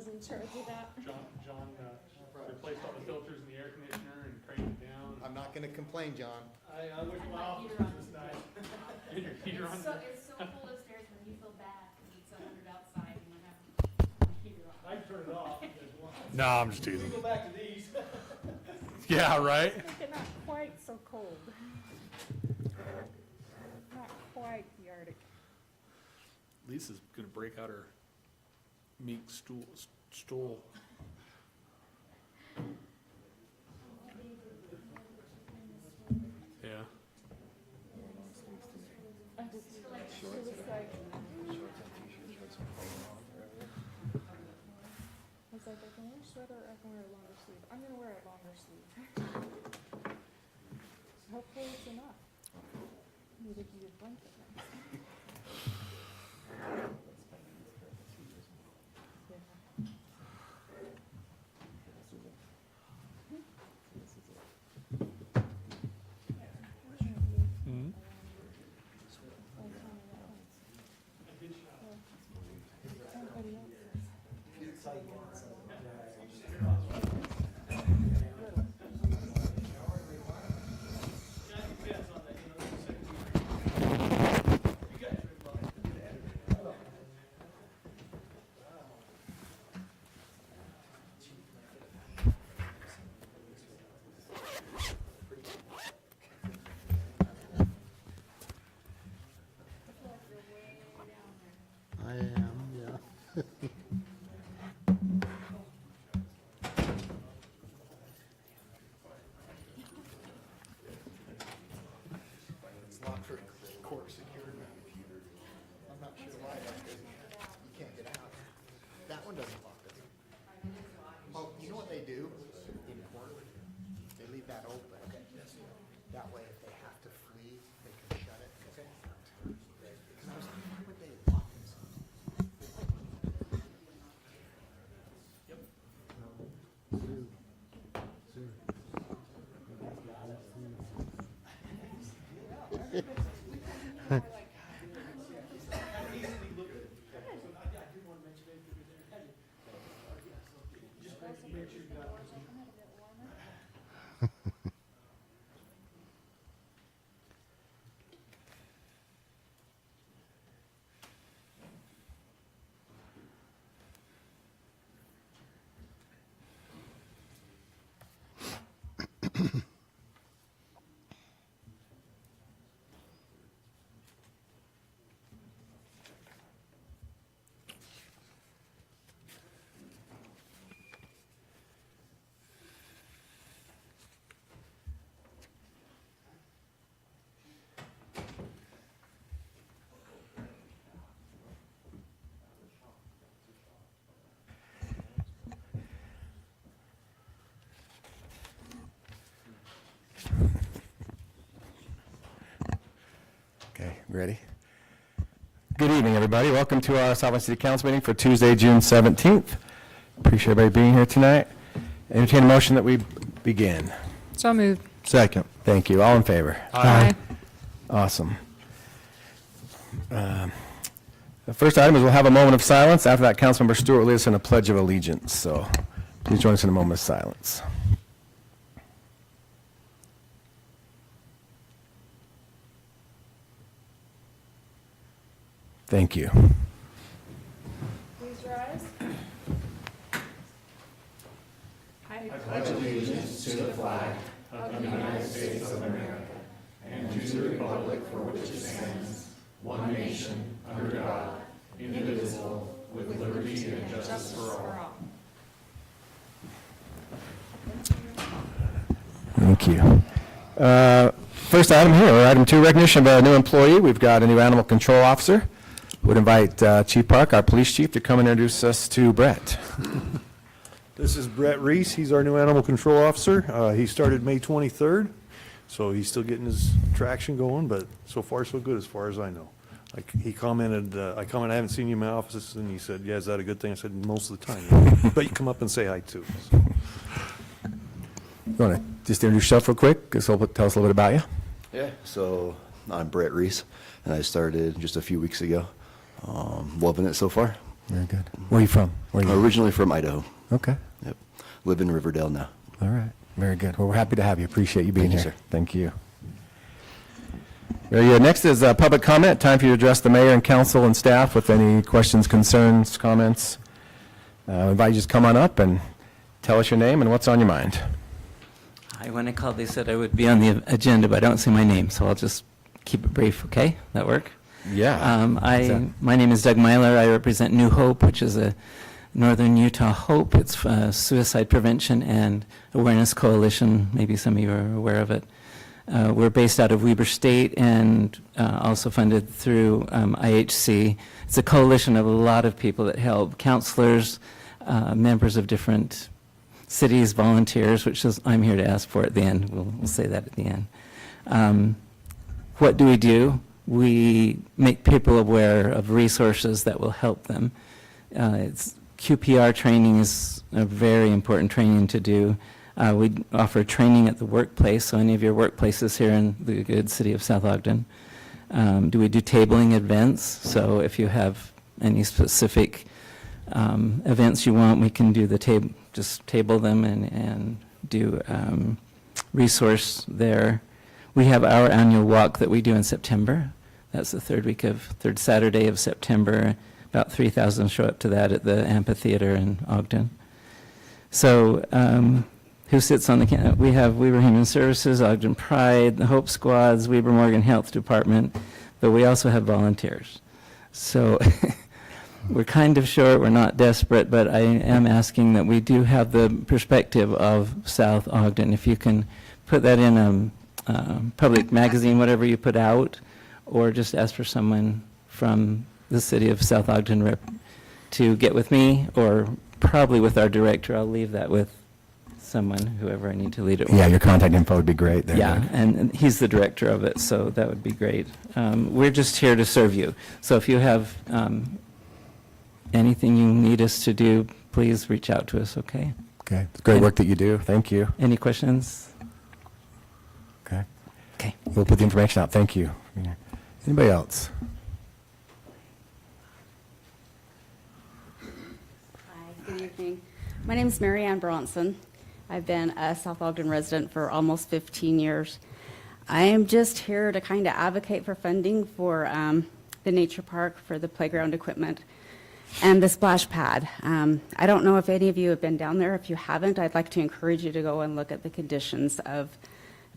was in charge of that. John replaced all the filters in the air conditioner and cranked it down. I'm not gonna complain, John. I wish my office was this nice. And your heater on. It's so cold upstairs when you feel bad because it's 100 outside and you have a heater on. I can turn it off. No, I'm just We teasing. go back to these. Yeah, right? Make it not quite so cold. Not quite the Arctic. Lisa's gonna break out her meat stool. Yeah. It was like, I was like, I can wear a sweater, or I can wear a longer sleeve. I'm gonna wear a longer sleeve. Hopefully it's enough. Need to get a blanket next. I am, yeah. It's locked for court security. I'm not sure why, because you can't get out. That one doesn't lock, does it? Oh, you know what they do in court? They leave that open. That way, if they have to flee, they can shut it. Because I was like, why would they lock themselves? Okay, ready? Good evening, everybody. Welcome to our Southland City Council meeting for Tuesday, June 17th. Appreciate everybody being here tonight. Entertain a motion that we begin. So moved. Second. Thank you. All in favor? Aye. Awesome. The first item is we'll have a moment of silence. After that, Councilmember Stewart will lead us in a pledge of allegiance. So please join us in a moment of silence. Thank you. Please rise. Thank you. First item here, item 2, recognition of a new employee. We've got a new animal control officer. Would invite Chief Park, our police chief, to come and introduce us to Brett. This is Brett Reese. He's our new animal control officer. He started May 23rd, so he's still getting his traction going, but so far so good as far as I know. Like he commented, I commented, I haven't seen you in my office, and he said, yeah, is that a good thing? I said, most of the time. But you come up and say hi too. So. You want to just introduce yourself real quick? Tell us a little bit about you. Yeah, so I'm Brett Reese, and I started just a few weeks ago. Loving it so far. Very good. Where are you from? Where are you? Originally from Idaho. Okay. Yep. Live in Riverdale now. All right. Very good. Well, we're happy to have you. Appreciate you being Thank you, here. sir. Thank you. Very good. Next is public comment. Time for you to address the mayor and council and staff with any questions, concerns, comments. I invite you to just come on up and tell us your name and what's on your mind. Hi, when I called, they said I would be on the agenda, but I don't see my name, so I'll just keep it brief, okay? That work? Yeah. My name is Doug Myler. I represent New Hope, which is a Northern Utah Hope. It's a suicide prevention and awareness coalition. Maybe some of you are aware of it. We're based out of Weber State and also funded through IHC. It's a coalition of a lot of people that help, counselors, members of different cities, volunteers, which is I'm here to ask for at the end. We'll say that at the end. What do we do? We make people aware of resources that will help them. QPR training is a very important training to do. We offer training at the workplace, so any of your workplaces here in the good city of South Ogden. Do we do tabling events? So if you have any specific events you want, we can do the just table them and do resource there. We have our annual walk that we do in September. That's the third Saturday of September. About 3,000 show up to that at the amphitheater in Ogden. So who sits on the we have Weber Human Services, Ogden Pride, the Hope Squads, Weber Morgan Health Department, but we also have volunteers. So we're kind of short, we're not desperate, but I am asking that we do have the perspective of South Ogden. If you can put that in a public magazine, whatever you put out, or just ask for someone from the city of South Ogden to get with me, or probably with our director. I'll leave that with someone, whoever I need to lead it with. Yeah, your contact info would be great there. Yeah, Doug. and he's the director of it, so that would be great. We're just here to serve you. So if you have anything you need us to do, please reach out to us, okay? Okay. It's great work that you do. Thank you. Any questions? Okay. Okay. We'll put the information out. Thank you. Anybody else? Hi, good evening. My name is Mary Ann Bronson. I've been a South Ogden resident for almost 15 years. I am just here to kind of advocate for funding for the nature park, for the playground equipment, and the splash pad. I don't know if any of you have been down there. If you haven't, I'd like to encourage you to go and look at the conditions of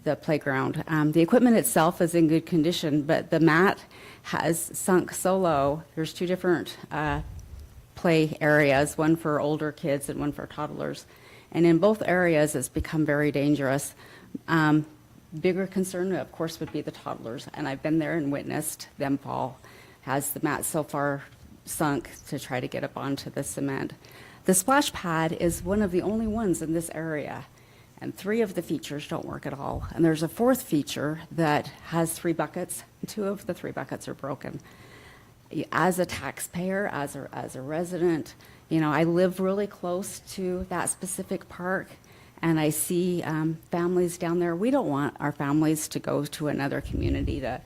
the playground. The equipment itself is in good condition, but the mat has sunk so low. There's two different play areas, one for older kids and one for toddlers. And in both areas, it's become very dangerous. Bigger concern, of course, would be the toddlers. And I've been there and witnessed them fall as the mat so far sunk to try to get up onto the cement. The splash pad is one of the only ones in this area. And 3 of the features don't work at all. And there's a 4th feature that has 3 buckets. 2 of the 3 buckets are broken. As a taxpayer, as a resident, you know, I live really close to that specific park, and I see families down there. We don't want our families to go to another community to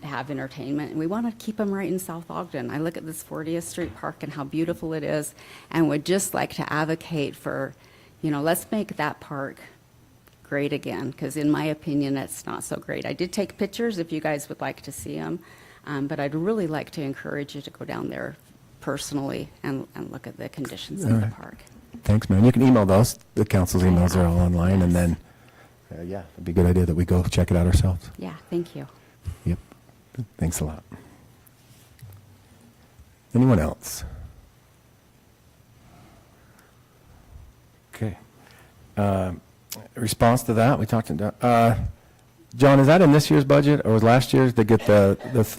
have entertainment, and we want to keep them right in South Ogden. I look at this 40th Street Park and how beautiful it is, and would just like to advocate for, you know, let's make that park great again, because in my opinion, it's not so great. I did take pictures if you guys would like to see them, but I'd really like to encourage you to go down there personally and look at the conditions of the park. Thanks, man. You can email those. The council's emails are all online, and then, yeah, it'd be a good idea that we go check it out ourselves. Yeah, thank you. Yep. Thanks a lot. Anyone else? Okay. Response to that, we talked to, John, is that in this year's budget, or was last year's to get the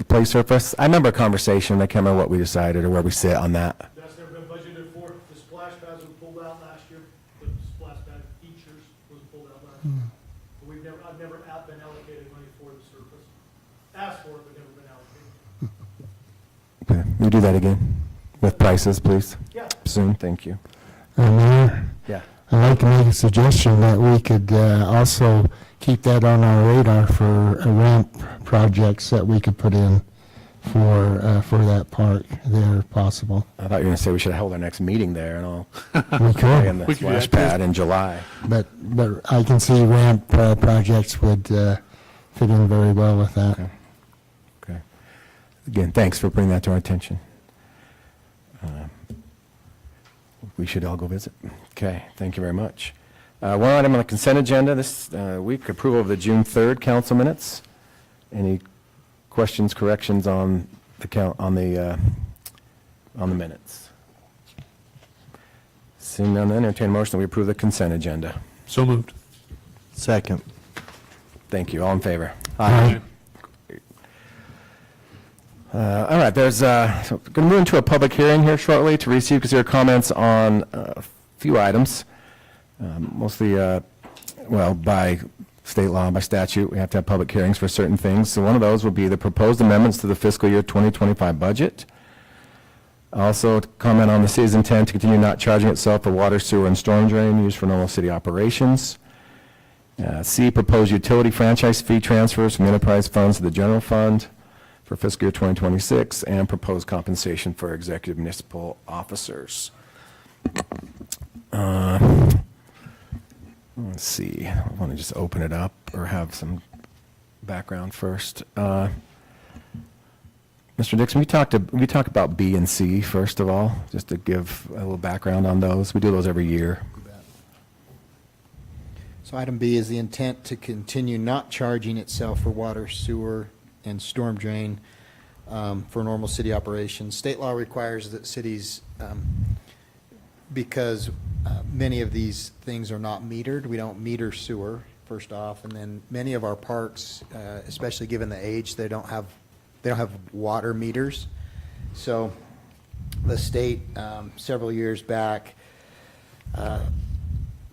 play surface? I remember a conversation, I can't remember what we decided or where we sit on that. That's never been budgeted for. The splash pads were pulled out last year. The splash pad features was pulled out last year. But I've never been allocated money for the surface. Asked for it, but never been allocated. Okay, we do that again with prices, please. Yeah. Soon, thank you. Mayor, Yeah. I'd like to make a suggestion that we could also keep that on our radar for ramp projects that we could put in for that park there if possible. I thought you were going to say we should hold our next meeting there and all. We Play in could, the We could do splash that, too. pad in July. but I can see ramp projects would fit in very well with that. Okay. Okay. Again, thanks for bringing that to our attention. We should all go visit. Okay, thank you very much. One item on the consent agenda this week, approval of the June 3rd council minutes. Any questions, corrections on the minutes? Seeing none, then entertain a motion that we approve the consent agenda. So moved. Second. Thank you. All in favor? Aye. All right, so we're going to move into a public hearing here shortly to receive, consider comments on a few items, mostly, by state law, by statute, we have to have public hearings for certain things. So one of those will be the proposed amendments to the fiscal year 2025 budget. Also, to comment on the city's intent to continue not charging itself for water, sewer, and storm drain used for normal city operations. C, proposed utility franchise fee transfers from the enterprise funds to the general fund for fiscal year 2026, and proposed compensation for executive municipal officers. Let's see, I want to just open it up or have some background first. Mr. Dixon, we talk about B and C first of all, just to give a little background on those. We do those every year. So item B is the intent to continue not charging itself for water, sewer, and storm drain for normal city operations. State law requires that cities, because many of these things are not metered, we don't meter sewer, first off, and then many of our parks, especially given the age, they don't have water meters. So the state, several years back,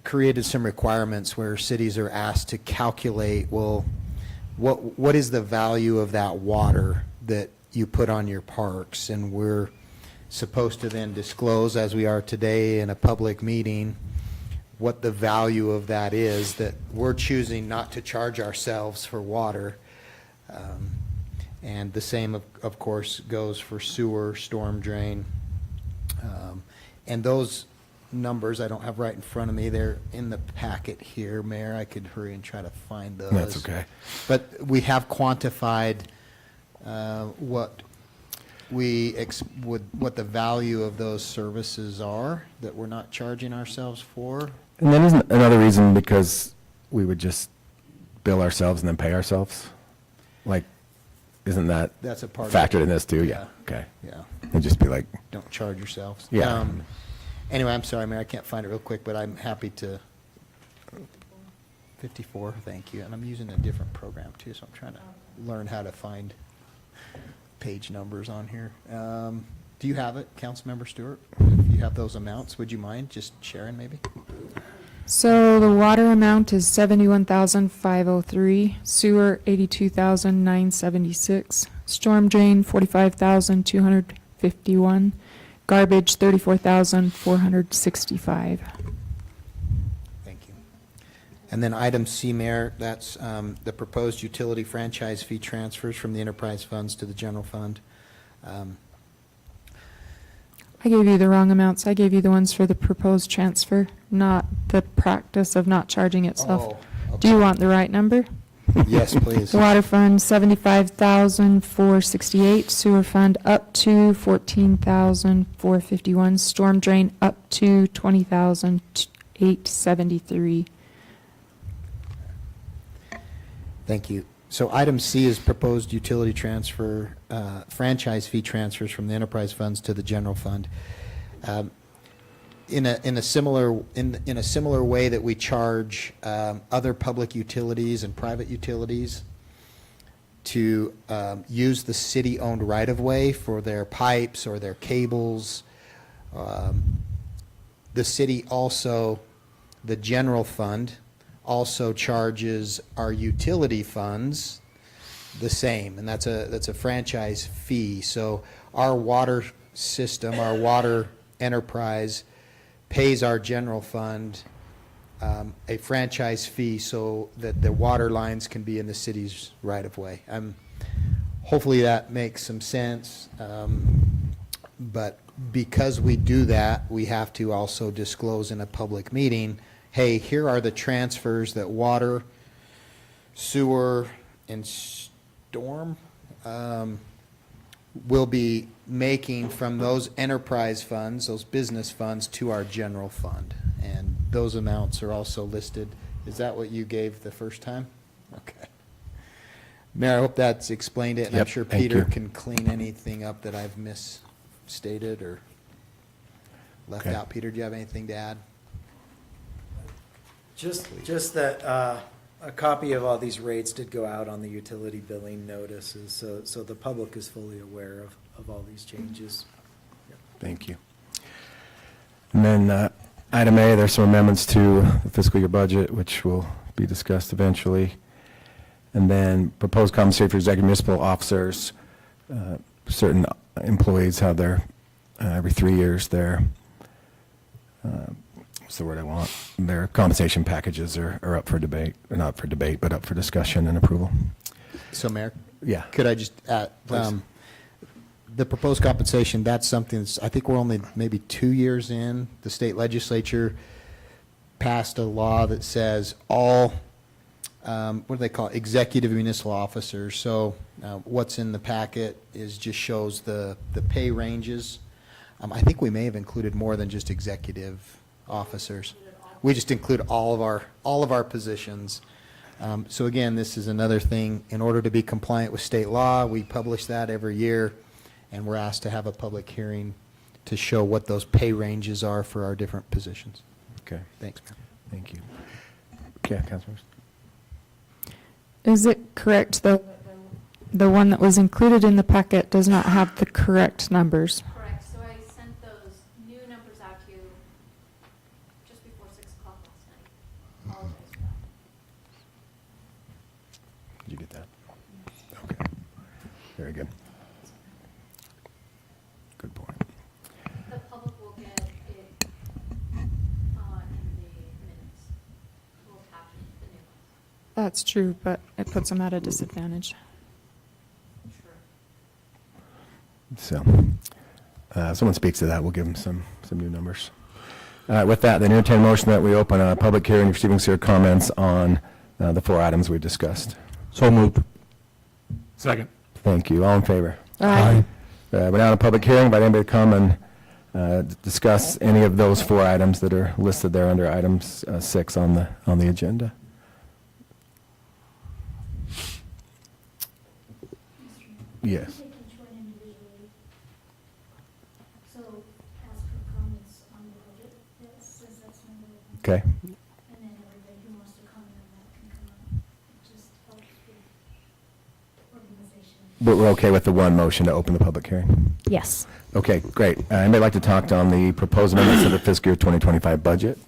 created some requirements where cities are asked to calculate, well, what is the value of that water that you put on your parks? And we're supposed to then disclose, as we are today in a public meeting, what the value of that is, that we're choosing not to charge ourselves for water. And the same, of course, goes for sewer, storm drain. And those numbers I don't have right in front of me. They're in the packet here, Mayor. I could hurry and try to find those. That's okay. But we have quantified what what the value of those services are that we're not charging ourselves for. And then isn't another reason because we would just bill ourselves and then pay ourselves? Like, isn't that That's a part of factored it. in this too? Yeah. Okay. Yeah. It'd just be like, Don't charge yourselves. Yeah. Anyway, I'm sorry, Mayor, I can't find it real quick, but I'm happy to. 54, thank you. And I'm using a different program too, so I'm trying to learn how to find page numbers on here. Do you have it, Councilmember Stewart? If you have those amounts, would you mind just sharing maybe? So the water amount is 71,503, sewer 82,976, storm drain 45,251, garbage 34,465. Thank you. And then item C, Mayor, that's the proposed utility franchise fee transfers from the enterprise funds to the general fund. I gave you the wrong amounts. I gave you the ones for the proposed transfer, not the practice of not charging itself. Oh, Do you want the right number? yes, please. Water fund, 75,468, sewer fund up to 14,451, storm drain up to 20,873. Thank you. So item C is proposed utility transfer, franchise fee transfers from the enterprise funds to the general fund. In a similar way that we charge other public utilities and private utilities to use the city-owned right-of-way for their pipes or their cables, the city also, the general fund, also charges our utility funds the same, and that's a franchise fee. So our water system, our water enterprise pays our general fund a franchise fee so that the water lines can be in the city's right of way. I'm hopefully that makes some sense. But because we do that, we have to also disclose in a public meeting, hey, here are the transfers that water, sewer, and storm will be making from those enterprise funds, those business funds, to our general fund. And those amounts are also listed. Is that what you gave the first time? Okay. Mayor, I hope that's explained it, and I'm Yep, sure thank Peter you. can clean anything up that I've misstated or left Okay. out. Peter, do you have anything to add? Just that a copy of all these rates did go out on the utility billing notices, so the public is fully aware of all these changes. Thank you. And then item A, there's some amendments to the fiscal year budget, which will be discussed eventually. And then proposed compensation for executive municipal officers. Certain employees have their, every 3 years, their, what's the word I want? Their compensation packages are up for debate, or not for debate, but up for discussion and approval. So, Mayor, Yeah. could I just add, Please. the proposed compensation, that's something that's, I think we're only maybe 2 years in. The state legislature passed a law that says all, what do they call it, executive municipal officers. So what's in the packet just shows the pay ranges. I think we may have included more than just executive officers. We just include all of our positions. So again, this is another thing, in order to be compliant with state law, we publish that every year, and we're asked to have a public hearing to show what those pay ranges are for our different positions. Okay, Thanks, Mayor. thank you. Okay, Councilors. Is it correct, though, the one that was included in the packet does not have the correct numbers? Correct, so I sent those new numbers out to you just before 6 o'clock last night. Apologize for that. Did you get that? Okay, very good. Good point. The public will get it in the minutes. We'll attach the new ones. That's true, but it puts them at a disadvantage. Sure. So, someone speaks to that, we'll give them some new numbers. All right, with that, then entertain a motion that we open a public hearing receiving your comments on the 4 items we discussed. So moved. Second. Thank you. All in favor? Aye. We're now in a public hearing. Invite anybody to come and discuss any of those 4 items that are listed there under items 6 on the agenda. Yes. Take each one individually. So ask for comments on the budget, since that's number 1. Okay. And then everybody who wants to comment on that can come on. It just helps with organization. But we're okay with the one motion to open the public hearing? Yes. Okay, great. Anybody like to talk on the proposed amendments to the fiscal year 2025 budget?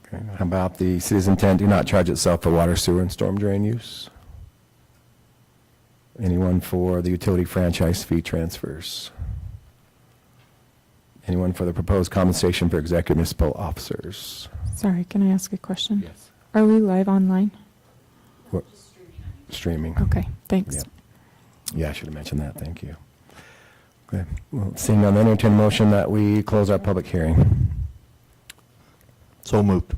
Okay, how about the city's intent to not charge itself for water, sewer, and storm drain use? Anyone for the utility franchise fee transfers? Anyone for the proposed compensation for executive municipal officers? Sorry, can I ask a question? Yes. Are we live online? What- Streaming. Okay, thanks. Yep. Yeah, I should have mentioned that, thank you. Okay, well, seeing none, entertain a motion that we close our public hearing. So moved.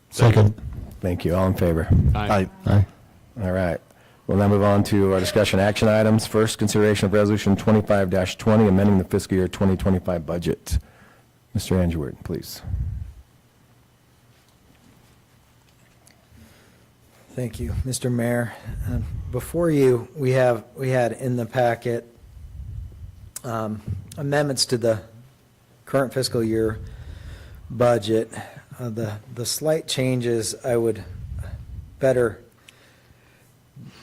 Second. Thank you, all in favor? Aye. Aye. All right, we'll now move on to our discussion action items. First, consideration of resolution 25-20, amending the fiscal year 2025 budget. Mr. Angeward, please. Thank you, Mr. Mayor. Before you, we had in the packet amendments to the current fiscal year budget. The slight changes I would better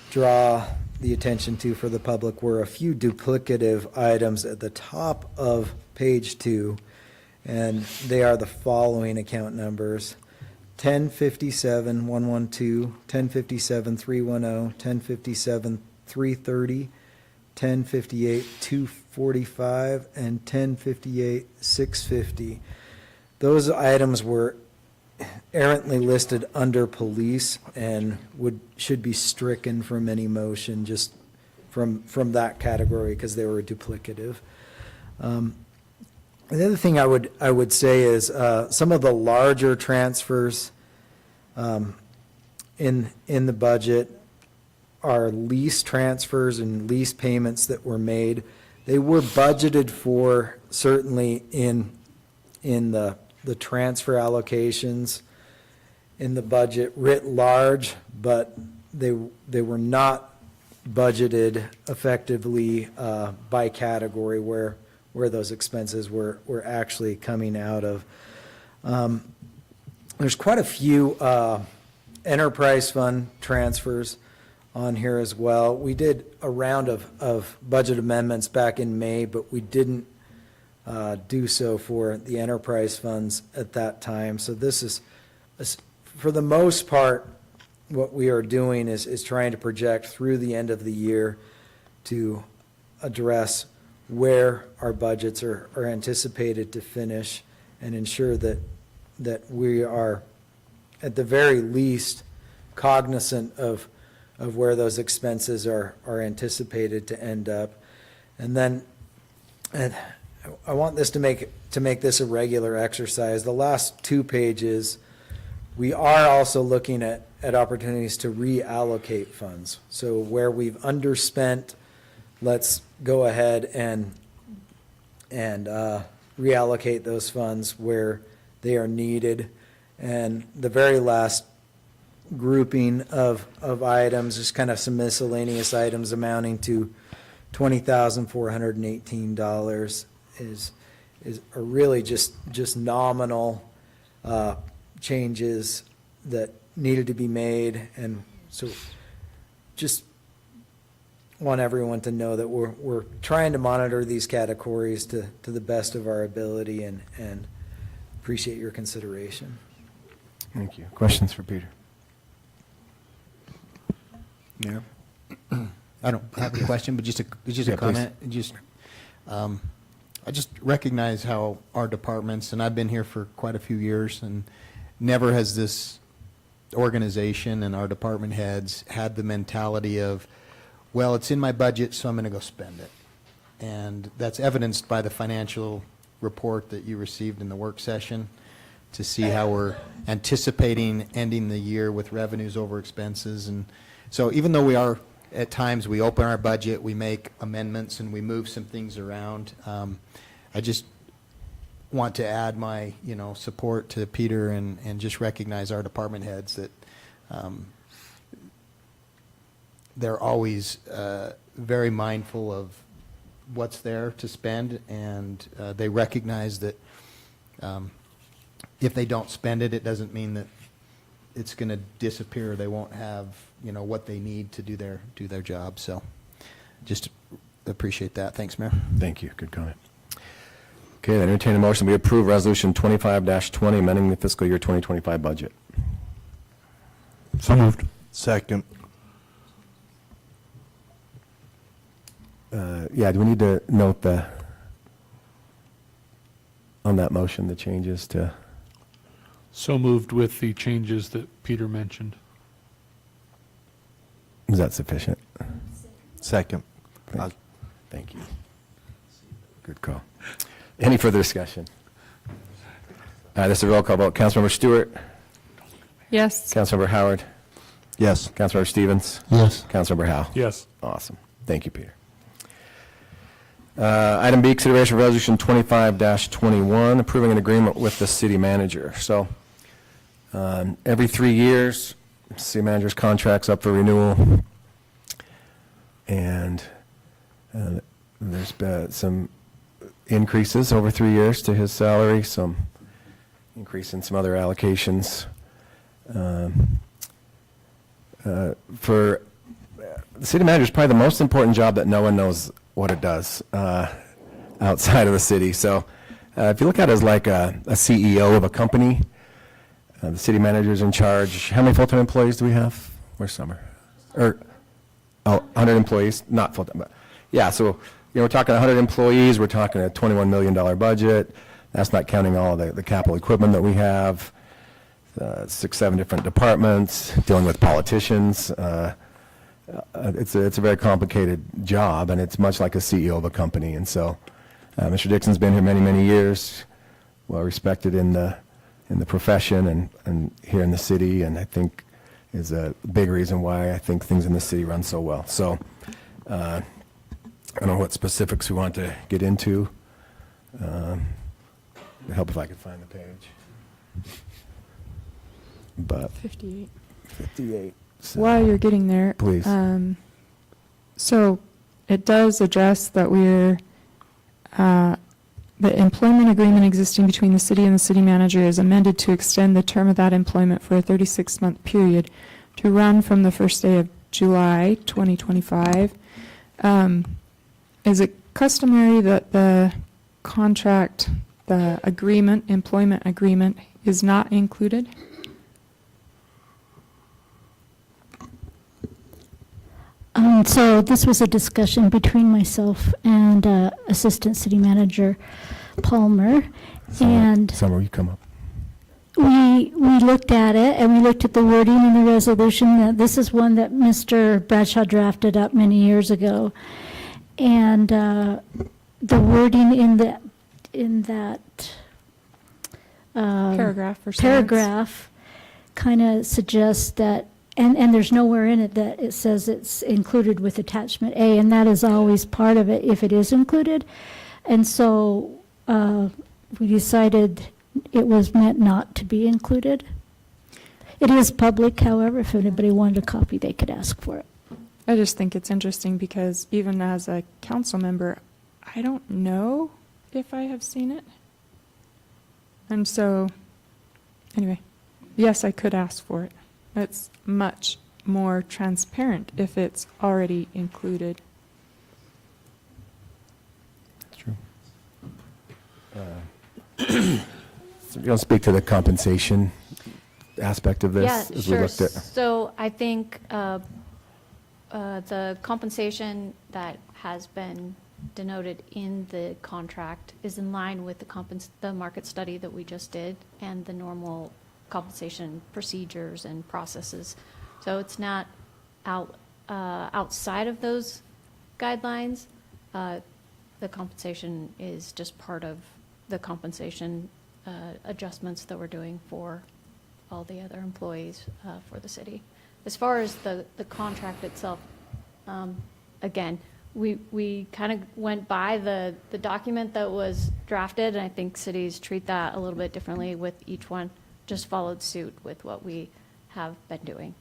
draw the attention to for the public were a few duplicative items at the top of page 2, and they are the following account numbers: 1057-112, 1057-310, 1057-330, 1058-245, and 1058-650. Those items were errantly listed under police and should be stricken from any motion just from that category because they were duplicative. The other thing I would say is some of the larger transfers in the budget are lease transfers and lease payments that were made. They were budgeted for certainly in the transfer allocations in the budget writ large, but they were not budgeted effectively by category where those expenses were actually coming out of. There's quite a few enterprise fund transfers on here as well. We did a round of budget amendments back in May, but we didn't do so for the enterprise funds at that time. So this is, for the most part, what we are doing is trying to project through the end of the year to address where our budgets are anticipated to finish and ensure that we are, at the very least, cognizant of where those expenses are anticipated to end up. And then, and I want this to make this a regular exercise. The last 2 pages, we are also looking at opportunities to reallocate funds. So where we've underspent, let's go ahead and reallocate those funds where they are needed. And the very last grouping of items, just kind of some miscellaneous items amounting to $20,418 are really just nominal changes that needed to be made. And so just want everyone to know that we're trying to monitor these categories to the best of our ability and appreciate your consideration. Thank you. Questions for Peter? Mayor? I don't have a question, but just a Yeah, comment. I just recognize how our departments, and I've been here for quite a few years, and never has this organization and our department heads had the mentality of, well, it's in my budget, so I'm going to go spend it. And that's evidenced by the financial report that you received in the work session to see how we're anticipating ending the year with revenues over expenses. And so even though we are, at times, we open our budget, we make amendments, and we move some things around, I just want to add my, support to Peter and just recognize our department heads that they're always very mindful of what's there to spend, and they recognize that if they don't spend it, it doesn't mean that it's going to disappear. They won't have, what they need to do their job. So just appreciate that. Thanks, Mayor. Thank you. Good comment. Okay, then entertain a motion. We approve Resolution 25-20, amending the fiscal year 2025 budget. So moved. Second. Yeah, do we need to note on that motion, the changes to? So moved with the changes that Peter mentioned. Is that sufficient? Second. Thank you. Good call. Any further discussion? This is a roll call vote. Councilmember Stewart? Yes. Councilmember Howard? Yes. Councilmember Stevens? Yes. Councilmember Howe? Yes. Awesome. Thank you, Peter. Item B, consideration of Resolution 25-21, approving an agreement with the city manager. So every 3 years, city manager's contract's up for renewal, and there's been some increases over 3 years to his salary, some increase in some other allocations. For the city manager is probably the most important job that no one knows what it does outside of the city. So if you look at it as like a CEO of a company, the city manager is in charge. How many full-time employees do we have? Where's Summer? 100 employees, not full-time. But yeah, so we're talking 100 employees. We're talking a $21 million budget. That's not counting all of the capital equipment that we have. 6, 7 different departments, dealing with politicians. It's a very complicated job, and it's much like a CEO of a company. And so Mr. Dixon's been here many, many years, well respected in the profession and here in the city, and I think is a big reason why I think things in the city run so well. So I don't know what specifics we want to get into. It'd help if I could find the page. But 58. 58. So. While you're getting there. Please. So it does address that the employment agreement existing between the city and the city manager is amended to extend the term of that employment for a 36-month period to run from the first day of July 2025. Is it customary that the contract, the employment agreement, is not included? So this was a discussion between myself and Assistant City Manager Palmer, and Summer, you come up. we looked at it, and we looked at the wording in the resolution. This is one that Mr. Bradshaw drafted up many years ago, and the wording in that Paragraph or sentence? paragraph kind of suggests that. And there's nowhere in it that it says it's included with attachment A, and that is always part of it if it is included. And so we decided it was meant not to be included. It is public, however, if anybody wanted a copy, they could ask for it. I just think it's interesting because even as a council member, I don't know if I have seen it. And so, anyway, yes, I could ask for it. It's much more transparent if it's already included. That's true. So you want to speak to the compensation aspect of this? Yeah, as we sure. looked at? So I think the compensation that has been denoted in the contract is in line with the market study that we just did and the normal compensation procedures and processes. So it's not outside of those guidelines. The compensation is just part of the compensation adjustments that we're doing for all the other employees for the city. As far as the contract itself, again, we kind of went by the document that was drafted, and I think cities treat that a little bit differently with each one. Just followed suit with what we have been doing.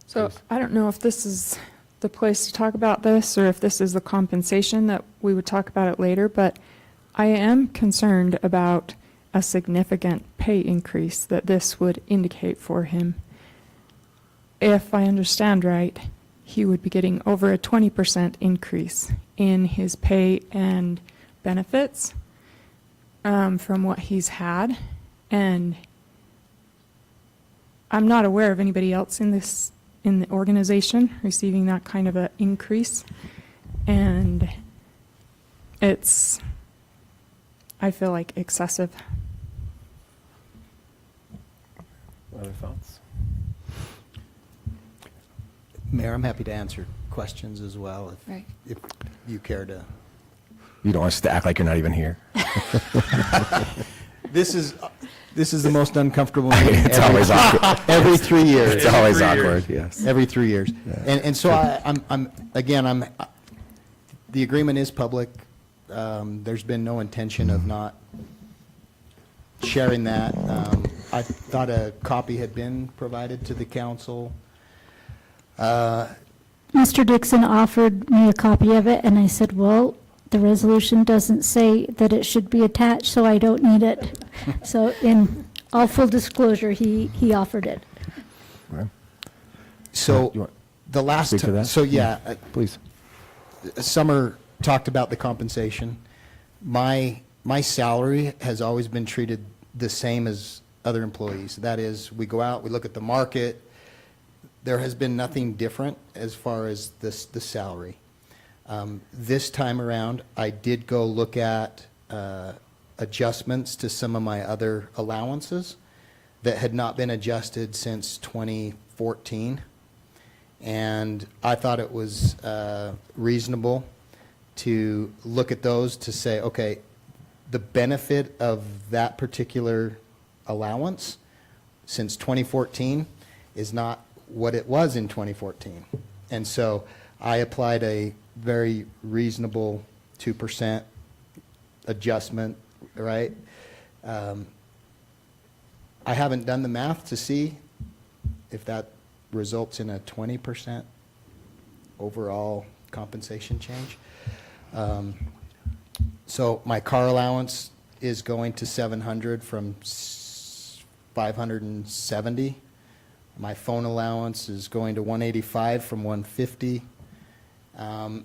So I don't know if this is the place to talk about this or if this is the compensation that we would talk about it later, but I am concerned about a significant pay increase that this would indicate for him. If I understand right, he would be getting over a 20% increase in his pay and benefits from what he's had, and I'm not aware of anybody else in the organization receiving that kind of an increase, and it's, I feel like, excessive. Other thoughts? Mayor, I'm happy to answer questions as well Right. if you care to. You don't want us to act like you're not even here. This is the most uncomfortable meeting. It's always awkward. Every 3 years. It's always awkward, yes. Every 3 years. Yeah. And so the agreement is public. There's been no intention of not sharing that. I thought a copy had been provided to the council. Mr. Dixon offered me a copy of it, and I said, well, the resolution doesn't say that it should be attached, so I don't need it. So in all full disclosure, he offered it. Okay. So You want the last speak to time, that? so yeah, Please. Summer talked about the compensation. My salary has always been treated the same as other employees. That is, we go out, we look at the market. There has been nothing different as far as the salary. This time around, I did go look at adjustments to some of my other allowances that had not been adjusted since 2014. And I thought it was reasonable to look at those to say, okay, the benefit of that particular allowance since 2014 is not what it was in 2014. And so I applied a very reasonable 2% adjustment, right? I haven't done the math to see if that results in a 20% overall compensation change. So my car allowance is going to 700 from 570. My phone allowance is going to 185 from 150. And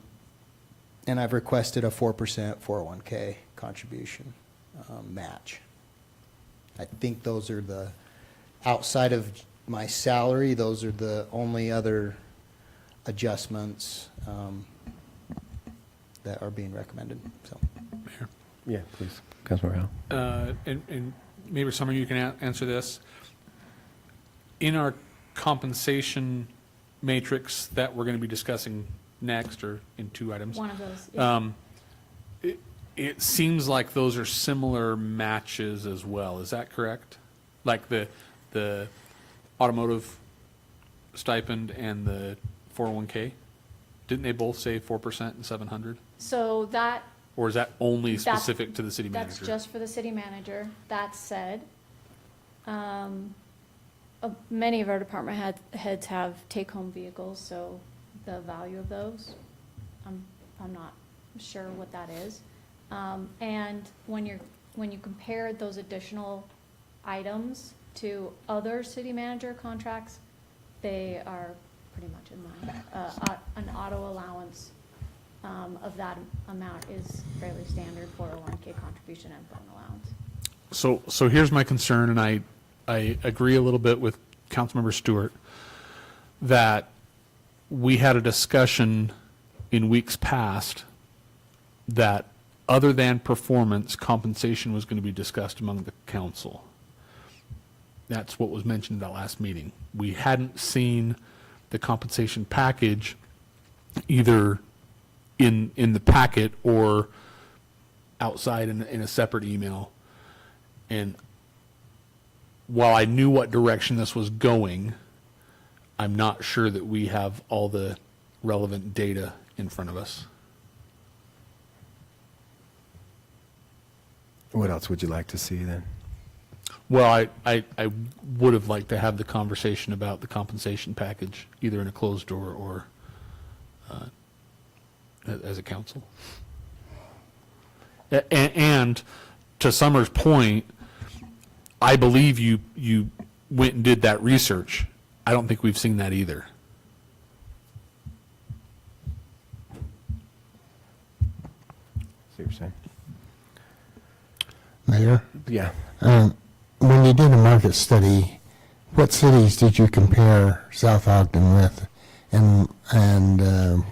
I've requested a 4% 401K contribution match. I think those are the, outside of my salary, those are the only other adjustments that are being recommended, so. Mayor. Yeah, please, Councilmember Howell. And maybe some of you can answer this. In our compensation matrix that we're going to be discussing next, or in 2 items. One of those. Yeah. It seems like those are similar matches as well. Is that correct? Like the automotive stipend and the 401K? Didn't they both say 4% and 700? So that, Or is that only That's- specific to the city manager? that's just for the city manager. That said, many of our department heads have take-home vehicles, so the value of those, I'm not sure what that is. And when you compare those additional items to other city manager contracts, they are pretty much in line. An auto allowance of that amount is fairly standard, 401K contribution and phone allowance. So here's my concern, and I agree a little bit with Councilmember Stewart, that we had a discussion in weeks past that other than performance, compensation was going to be discussed among the council. That's what was mentioned at that last meeting. We hadn't seen the compensation package either in the packet or outside in a separate email. And while I knew what direction this was going, I'm not sure that we have all the relevant data in front of us. What else would you like to see then? Well, I would have liked to have the conversation about the compensation package, either in a closed door or as a council. And to Summer's point, I believe you went and did that research. I don't think we've seen that either. See what you're saying? Mayor, Yeah. when you did a market study, what cities did you compare South Ogden with? And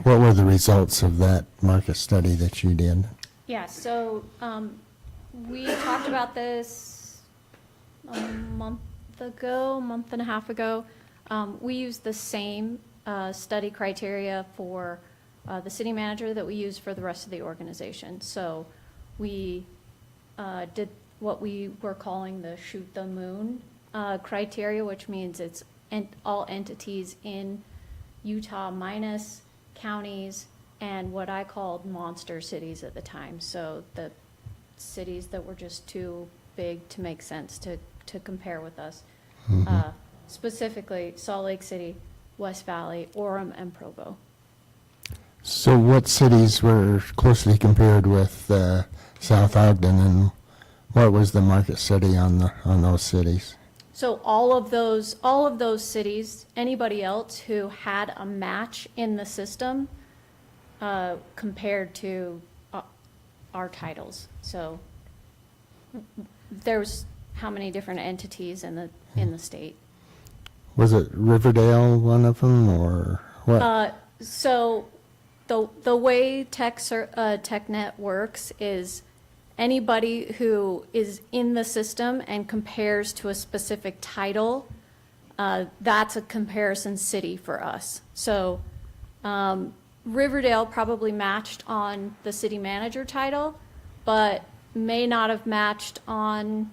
what were the results of that market study that you did? Yeah, so we talked about this a month and a half ago. We used the same study criteria for the city manager that we use for the rest of the organization. So we did what we were calling the shoot the moon criteria, which means it's all entities in Utah minus counties and what I called monster cities at the time. So the cities that were just too big to make sense to compare with us. Specifically Salt Lake City, West Valley, Orem, and Provo. So what cities were closely compared with South Ogden, and what was the market study on those cities? So all of those cities, anybody else who had a match in the system, compared to our titles. So there's how many different entities in the state? Was it Riverdale one of them, or what? So the way TechNet works is Anybody who is in the system and compares to a specific title, that's a comparison city for us. So Riverdale probably matched on the city manager title, but may not have matched on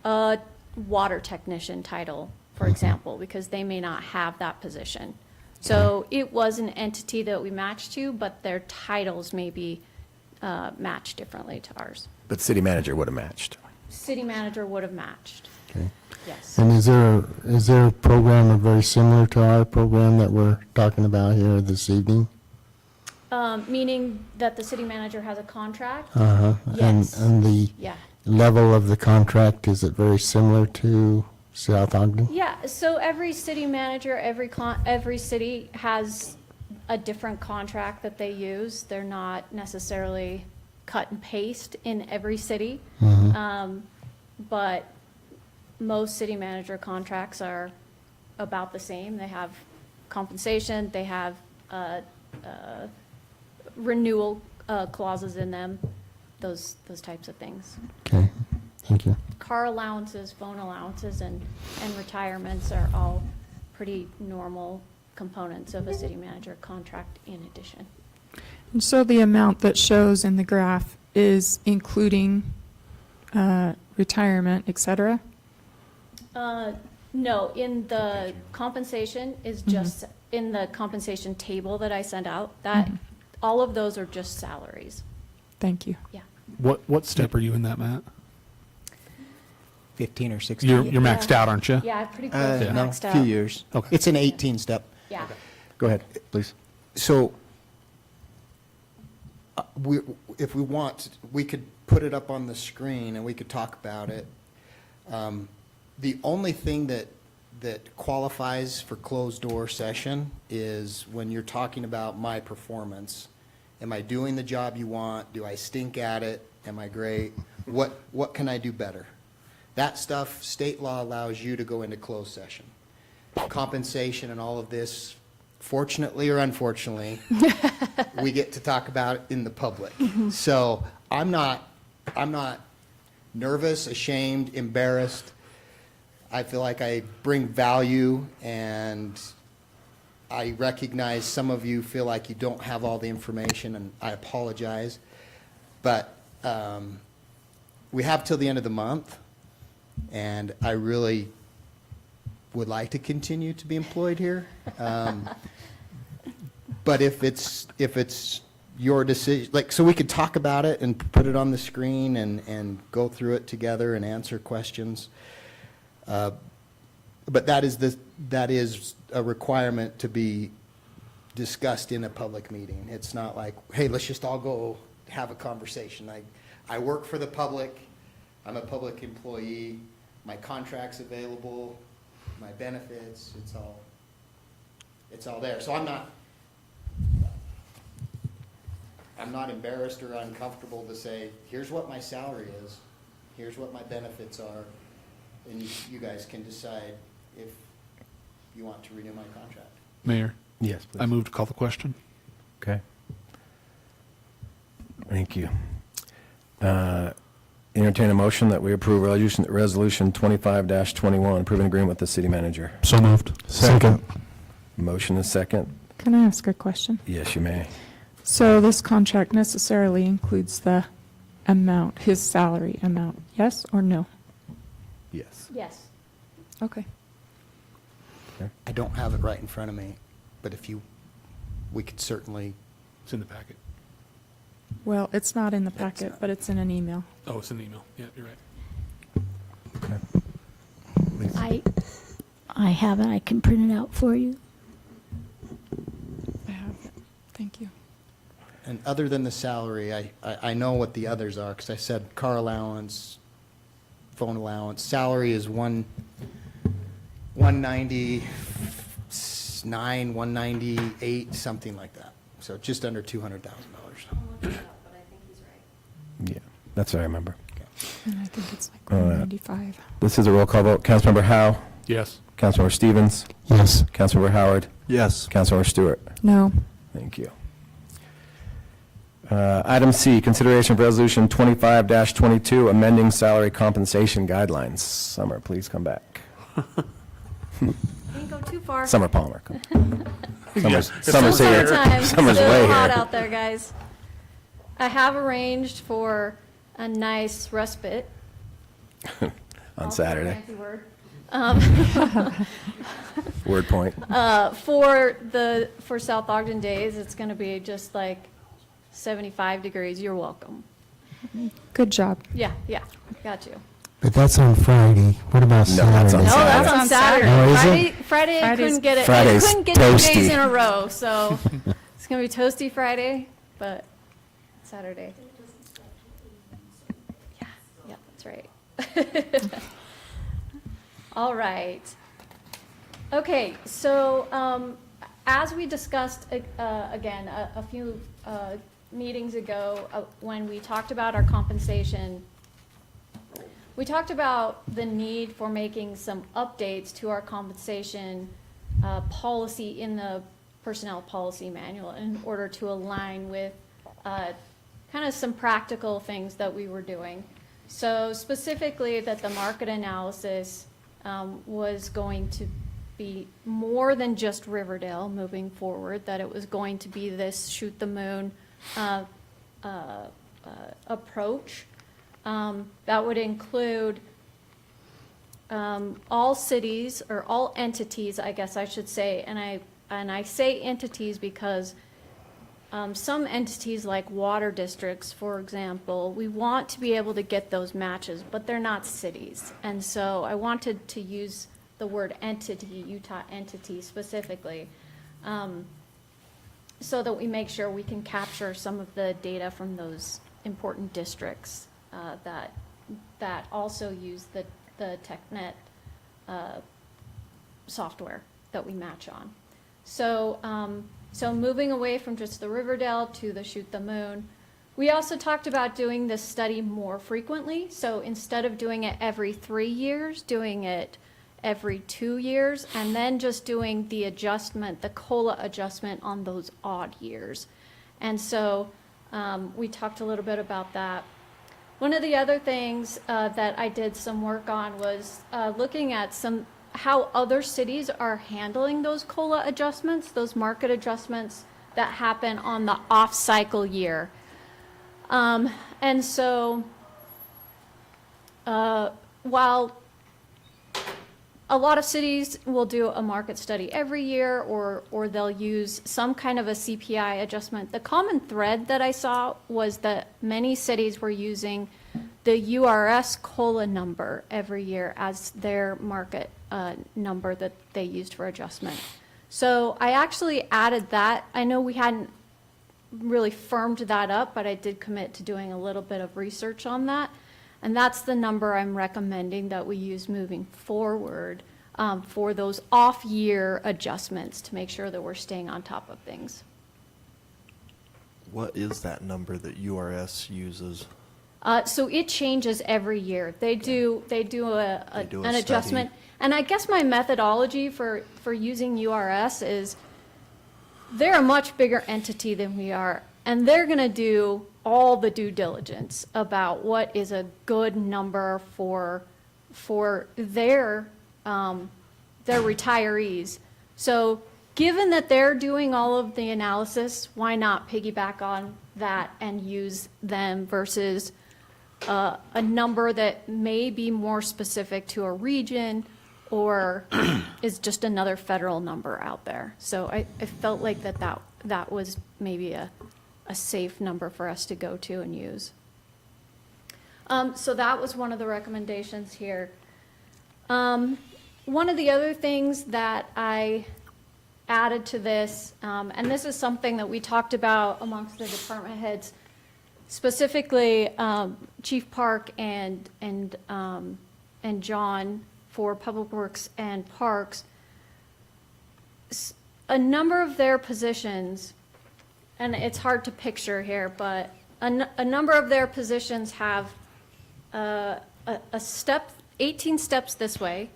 a water technician title, for example, because they may not have that position. So it was an entity that we matched to, but their titles may be matched differently to ours. But city manager would have matched. City manager would have matched, Okay. yes. And is there a program very similar to our program that we're talking about here this evening? Meaning that the city manager has a contract? Uh-huh. Yes. And the Yeah. level of the contract, is it very similar to South Ogden? Yeah, so every city manager, every city has a different contract that they use. They're not necessarily cut and paste in every city. But most city manager contracts are about the same. They have compensation, they have renewal clauses in them, those types of things. Okay, thank you. Car allowances, phone allowances, and retirements are all pretty normal components of a city manager contract in addition. And so the amount that shows in the graph is including retirement, et cetera? No, in the compensation is just, in the compensation table that I sent out, that, all of those are just salaries. Thank you. Yeah. What step are you in that, Matt? 15 or 16. You're maxed out, aren't you? Yeah, pretty close to No, maxed out. few years. Okay. It's an 18 step. Yeah. Go ahead, please. So, if we want, we could put it up on the screen and we could talk about it. The only thing that qualifies for closed-door session is when you're talking about my performance. Am I doing the job you want? Do I stink at it? Am I great? What can I do better? That stuff, state law allows you to go into closed session. Compensation and all of this, fortunately or unfortunately, we get to talk about it in the public. So I'm not nervous, ashamed, embarrassed. I feel like I bring value, and I recognize some of you feel like you don't have all the information, and I apologize. But we have till the end of the month, and I really would like to continue to be employed here. But if it's your decision, like, so we could talk about it and put it on the screen and go through it together and answer questions. But that is a requirement to be discussed in a public meeting. It's not like, hey, let's just all go have a conversation. I work for the public. I'm a public employee. My contract's available, my benefits, it's all there. So I'm not embarrassed or uncomfortable to say, here's what my salary is, here's what my benefits are, and you guys can decide if you want to renew my contract. Mayor, Yes, I move to call the question. Okay. Thank you. Entertain a motion that we approve resolution 25-21, approving agreement with the city manager. So moved. Second. Motion is second. Can I ask a question? Yes, you may. So this contract necessarily includes the amount, his salary amount, yes or no? Yes. Yes. Okay. I don't have it right in front of me, but we could certainly, It's in the packet. Well, it's not in the packet, but it's in an email. Oh, it's in the email. Yeah, you're right. I have it, I can print it out for you. I have it. Thank you. and other than the salary, I know what the others are, because I said car allowance, phone allowance. Salary is 199, 198, something like that. So just under $200,000. Yeah, that's what I remember. And I think it's like Uh, 195. This is a roll call vote. Councilmember Howe, Yes. Councilmember Stevens, Yes. Councilmember Howard, Yes. Councilmember Stewart. No. Thank you. Item C, consideration of resolution 25-22, amending salary compensation guidelines. Summer, please come back. Didn't go too far. Summer Palmer. come. Summer's Still here. summertime. Summer's Still way hot here. out there, guys. I have arranged for a nice respite. On Also a Saturday. fancy word. Word point. For South Ogden days, it's going to be just like 75 degrees. You're welcome. Good job. Yeah, got you. But that's on Friday. What about No, that's on Saturday? No, Saturday. that's on Saturday. Oh, is it? Friday, I Friday's- couldn't get it. Friday's I couldn't get 2 days toasty. in a row, so it's gonna be toasty Friday, but Saturday. Yeah, that's right. All right. Okay, so as we discussed again a few meetings ago when we talked about our compensation. We talked about the need for making some updates to our compensation policy in the personnel policy manual in order to align with kind of some practical things that we were doing. So specifically that the market analysis was going to be more than just Riverdale moving forward, that it was going to be this shoot the moon approach. That would include all cities or all entities, I guess I should say, and I say entities because some entities like water districts, for example, we want to be able to get those matches, but they're not cities. And so I wanted to use the word entity, Utah entity specifically, so that we make sure we can capture some of the data from those important districts that also use the TechNet software that we match on. So, so moving away from just the Riverdale to the Shoot the Moon, we also talked about doing this study more frequently. So instead of doing it every 3 years, doing it every 2 years, and then just doing the adjustment, the COLA adjustment on those odd years. And so we talked a little bit about that. One of the other things that I did some work on was looking at how other cities are handling those COLA adjustments, those market adjustments that happen on the off-cycle year. And so while a lot of cities will do a market study every year, or they'll use some kind of a CPI adjustment. The common thread that I saw was that many cities were using the URS COLA number every year as their market number that they used for adjustment. So I actually added that. I know we hadn't really firmed that up, but I did commit to doing a little bit of research on that. And that's the number I'm recommending that we use moving forward for those off-year adjustments to make sure that we're staying on top of things. What is that number that URS uses? So it changes every year. They do They do a an study. adjustment. And I guess my methodology for using URS is they're a much bigger entity than we are, and they're going to do all the due diligence about what is a good number for their retirees. So given that they're doing all of the analysis, why not piggyback on that and use them versus a number that may be more specific to a region or is just another federal number out there. So I felt like that was maybe a safe number for us to go to and use. So that was one of the recommendations here. One of the other things that I added to this, and this is something that we talked about amongst the department heads, specifically Chief Park and John for Public Works and Parks. A number of their positions, and it's hard to picture here, but a number of their positions have a step, 18 steps this way,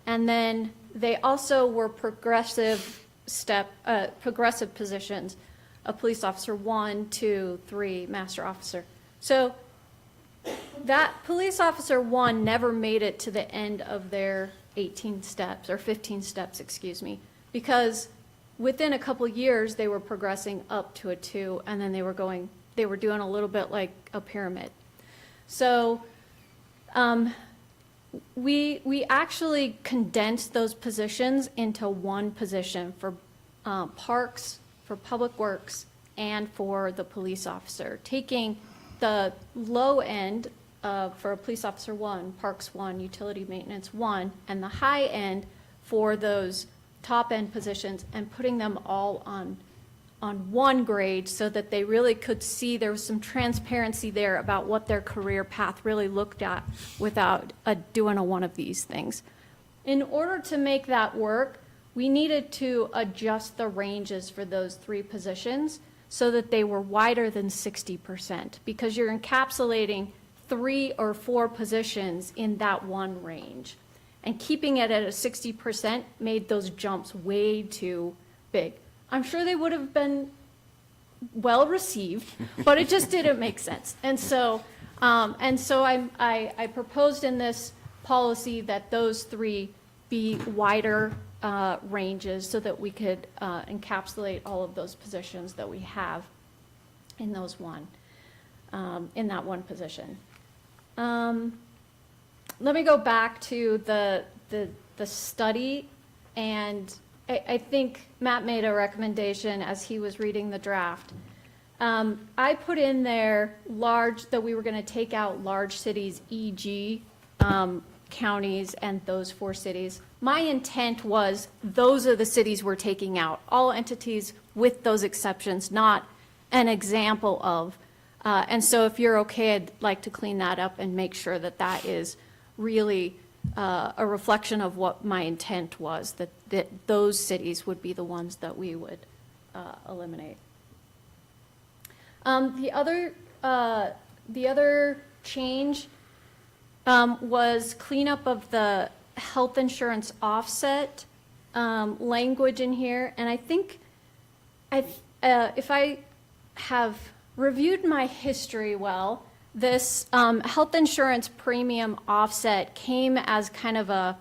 and then they also were progressive positions a police officer 1, 2, 3, master officer. So that police officer 1 never made it to the end of their 18 steps, or 15 steps, excuse me, because within a couple years, they were progressing up to a 2, and then they were doing a little bit like a pyramid. So we actually condensed those positions into one position for parks, for public works, and for the police officer, taking the low end for a police officer 1, parks 1, utility maintenance 1, and the high end for those top end positions, and putting them all on one grade so that they really could see there was some transparency there about what their career path really looked at without doing one of these things. In order to make that work, we needed to adjust the ranges for those 3 positions so that they were wider than 60%, because you're encapsulating 3 or 4 positions in that one range. And keeping it at a 60% made those jumps way too big. I'm sure they would have well received, but it just didn't make sense. And so I proposed in this policy that those three be wider ranges so that we could encapsulate all of those positions that we have in those in that one position. Let me go back to the study, and I think Matt made a recommendation as he was reading the draft. I put in there that we were going to take out large cities, e.g. counties and those 4 cities. My intent was those are the cities we're taking out, all entities with those exceptions, not an example of. And so if you're okay, I'd like to clean that up and make sure that that is really a reflection of what my intent was, that those cities would be the ones that we would eliminate. The other change was cleanup of the health insurance offset language in here, and I think if I have reviewed my history well, this health insurance premium offset came as kind of a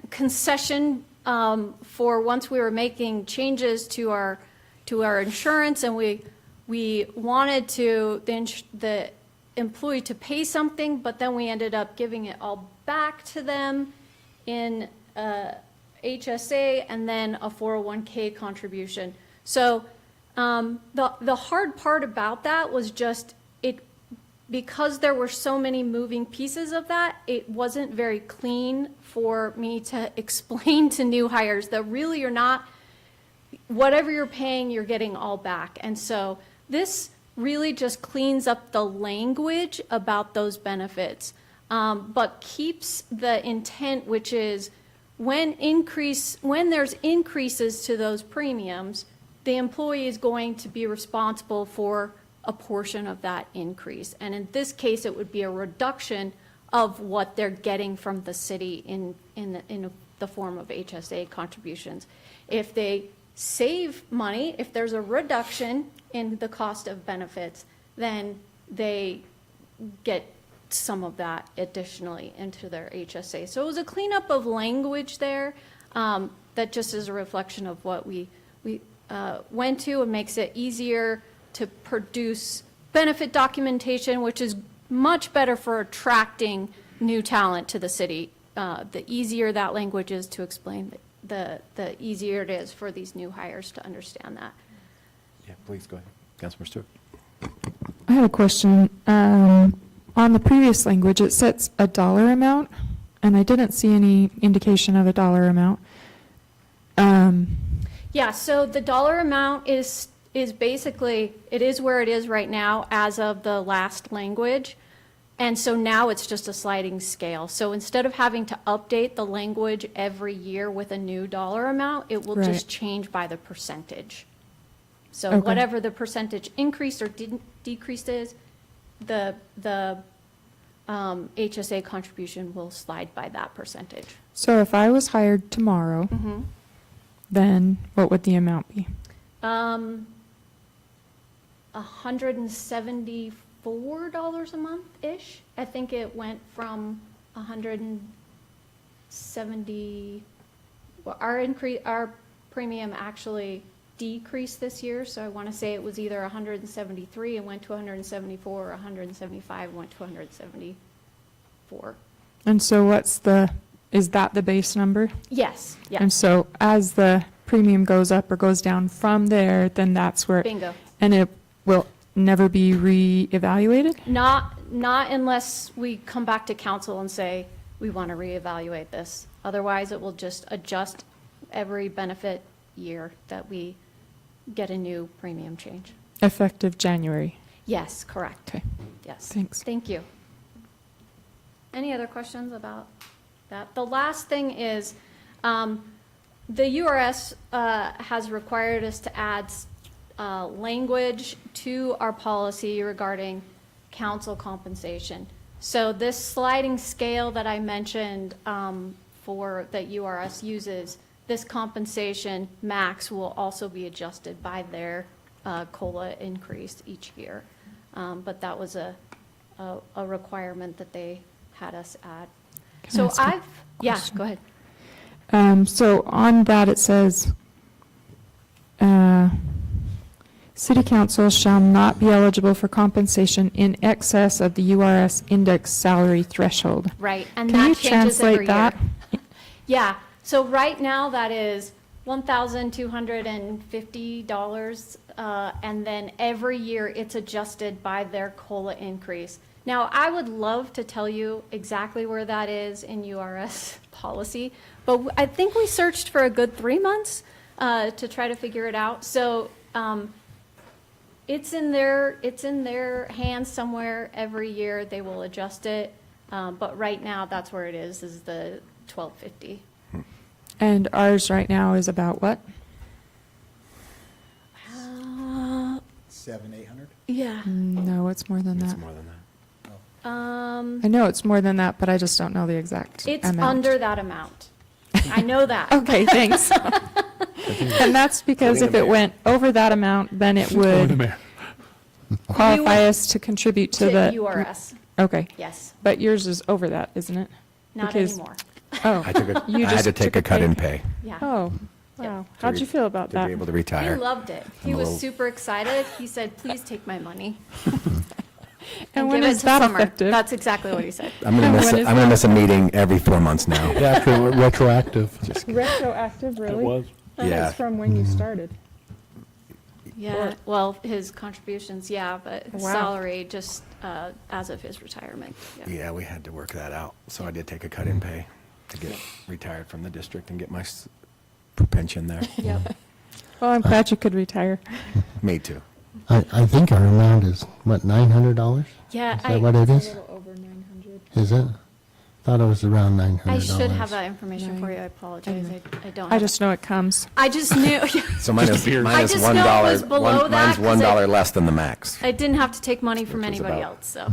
concession for once we were making changes to our insurance, and we wanted the employee to pay something, but then we ended up giving it all back to them in HSA and then a 401k contribution. So the hard part about that was just because there were so many moving pieces of that, it wasn't very clean for me to explain to new hires that really you're not, whatever you're paying, you're getting all back. And so this really just cleans up the language about those benefits, but keeps the intent, which is when there's increases to those premiums, the employee is going to be responsible for a portion of that increase. And in this case, it would be a reduction of what they're getting from the city in the form of HSA contributions. If they save money, if there's a reduction in the cost of benefits, then they get some of that additionally into their HSA. So it was a cleanup of language there that just is a reflection of what we went to, and makes it easier to produce benefit documentation, which is much better for attracting new talent to the city. The easier that language is to explain, the easier it is for these new hires to understand that. Yeah, please go ahead. Councilmember Stewart. I have a question. On the previous language, it sets a dollar amount, and I didn't see any indication of a dollar amount. Yeah, so the dollar amount is basically, it is where it is right now as of the last language. And so now it's just a sliding scale. So instead of having to update the language every year with a new dollar amount, it will Right. just change by the percentage. So Okay. whatever the percentage increase or decrease is, the HSA contribution will slide by that percentage. So if I was hired tomorrow, then what would the amount be? $174 a month-ish. I think it went from 170, well, our premium actually decreased this year, so I want to say it was either 173 and went to 174, or 175 and went to 174. And so is that the base number? Yes, And yes, so as the premium goes up or goes down from there, then that's where. bingo. And it will never be reevaluated? Not unless we come back to council and say, we want to reevaluate this. Otherwise, it will just adjust every benefit year that we get a new premium change. Effective January. Yes, correct. Okay. Yes. Thanks. Thank you. Any other questions about that? The last thing is, the URS has required us to add language to our policy regarding council compensation. So this sliding scale that I mentioned that URS uses, this compensation max will also be adjusted by their COLA increase each year. But that was a requirement that they had us add. Can I So ask a yeah, question? go ahead. So on that, it says, city council shall not be eligible for compensation in excess of the URS index salary threshold. Right, and Can you that changes every translate year. that? Yeah, so right now that is $1,250, and then every year it's adjusted by their COLA increase. Now, I would love to tell you exactly where that is in URS policy, but I think we searched for a good 3 months to try to figure it out. So it's in their hands somewhere. Every year they will adjust it, but right now that's where it is the $1,250. And ours right now is about what? 700-800? Yeah. No, it's more than that. more than that. I know it's more than that, but I just don't know the exact It's amount. under that amount. I know that. Okay, thanks. And that's because if it went over that amount, then it Go to would Mayor. qualify us to contribute to the. URS, Okay, yes, but yours is over that, isn't it? not Because- anymore. Oh, I took You I had just to take took a a cut pay in cut. pay Yeah. oh, wow. How'd you feel about to that? be able to He retire. loved it. He I'm a was little- super excited. He said, please take my money. And when give it is to that Summer. effective? That's exactly what he said. I'm gonna And miss, when is I'm gonna that? miss a meeting every 4 months now. Actually, retroactive. Retroactive, It really? was. Yeah. from when you started. Yeah, well, his contributions, yeah, but his Wow. salary just as of his retirement. Yeah. Yeah, we had to work that out. So I did take a cut in pay to get retired from the district and get my pension there. Yep. Well, I'm glad you could retire. Me too. I think our amount is, what, $900? Yeah, Is that what it is? over 900. Is it? Thought it was around $900. I should have that information for you. I apologize. I don't. I have just know it comes. it. I just knew. So mine Just is, a beer. mine I is just $1. know it was below that Mine's 'cause $1 less than the max. I didn't have to take money from Which was anybody about- else, so.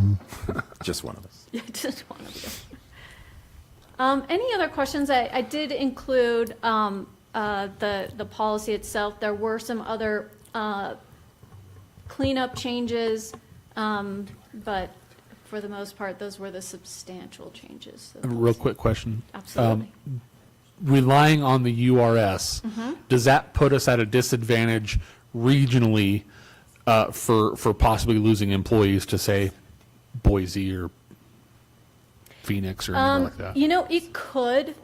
Just one of us. Yeah, just one of you. Any other questions? I did include the policy itself. There were some other cleanup changes, but for the most part, those were the substantial changes. to the A real policy. quick question. Absolutely. Relying on the URS, does that put us at a disadvantage regionally for possibly losing employees to, say, Boise or Phoenix or anything like that? You know, it could.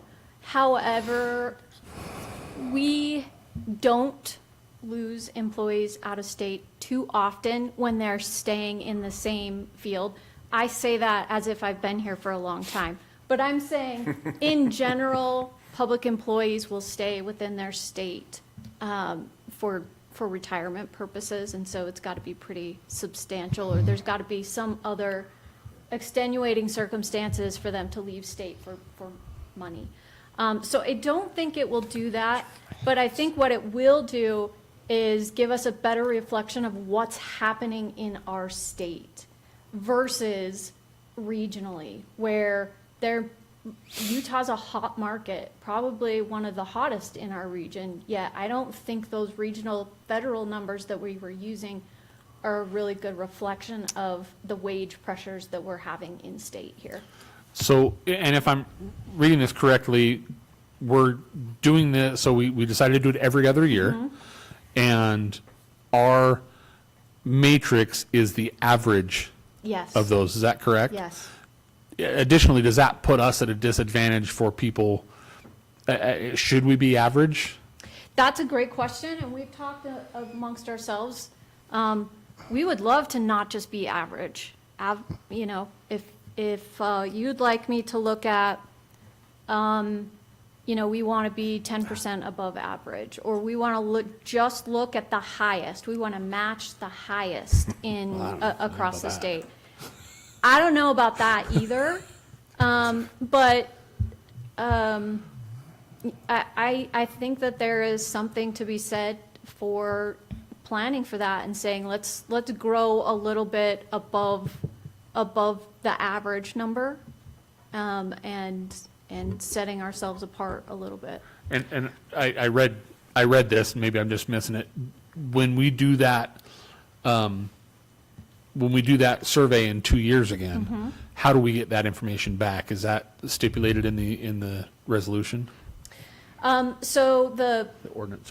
However, we don't lose employees out of state too often when they're staying in the same field. I say that as if I've been here for a long time. But I'm saying, in general, public employees will stay within their state for retirement purposes, and so it's got to be pretty substantial, or there's got to be some other extenuating circumstances for them to leave state for money. So I don't think it will do that, but I think what it will do is give us a better reflection of what's happening in our state versus regionally, where Utah's a hot market, probably one of the hottest in our region, yet I don't think those regional federal numbers that we were using are a really good reflection of the wage pressures that we're having in state here. So, and if I'm reading this correctly, we're doing this, so we decided to do it every other year. And our matrix is the average Yes. of those, is that correct? Yes. Additionally, does that put us at a disadvantage for people? Should we be average? That's a great question, and we've talked amongst ourselves. We would love to not just be average. You know, if you'd like me to look at, you know, we want to be 10% above average, or we want to just look at the highest. We want to match the highest in across the state. I don't know about that either, but I think that there is something to be said for planning for that and saying let's grow a little bit above the average number, and setting ourselves apart a little bit. And I read this, maybe I'm just missing it. When we do that, survey in 2 years again, how do we get that information back? Is that stipulated in the resolution? So the ordinance,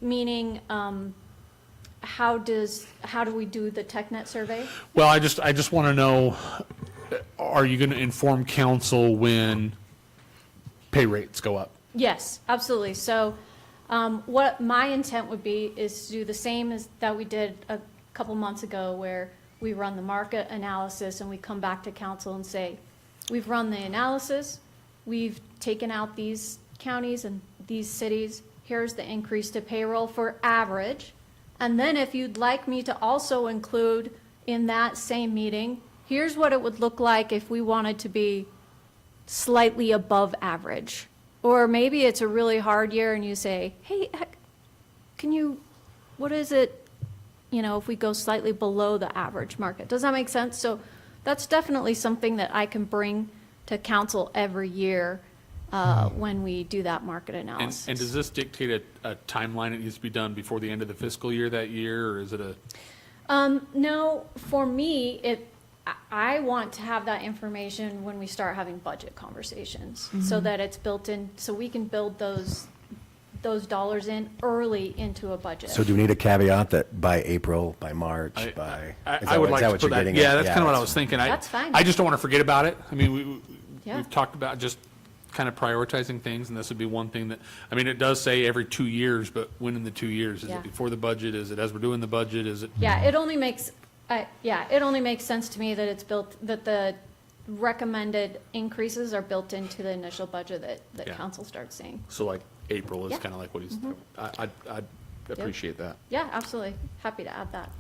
meaning, how do we do the TechNet survey? Well, I just want to know, are you going to inform council when pay rates go up? Yes, absolutely. So, what my intent would be is to do the same as that we did a couple months ago, where we run the market analysis and we come back to council and say, we've run the analysis, we've taken out these counties and these cities, here's the increase to payroll for average. And then if you'd like me to also include in that same meeting, here's what it would look like if we wanted to be slightly above average. Or maybe it's a really hard year and you say, hey, what is it, you know, if we go slightly below the average market? Does that make sense? So that's definitely something that I can bring to council every year when we do that market analysis. And does this dictate a timeline it needs to be done before the end of the fiscal year that year, or is it a? No, for me, I want to have that information when we start having budget conversations, so that it's built in, so we can build those dollars in early into a budget. So do we need a caveat that by April, by March, by? I would like to put that, yeah, that's kind of what I was thinking. That's fine. I just don't want to forget about it. I mean, Yeah. we've talked about just kind of prioritizing things, and this would be one thing that, I mean, it does say every 2 years, but when in the 2 years? Is Yeah. it before the budget? Is it as we're doing the budget? Is it? Yeah, it only makes sense to me that it's built, that the recommended increases are built into the initial budget that Yeah. council starts seeing. So like April is Yeah. kind of like what he's, I'd appreciate that. Yeah, absolutely. Happy to add that.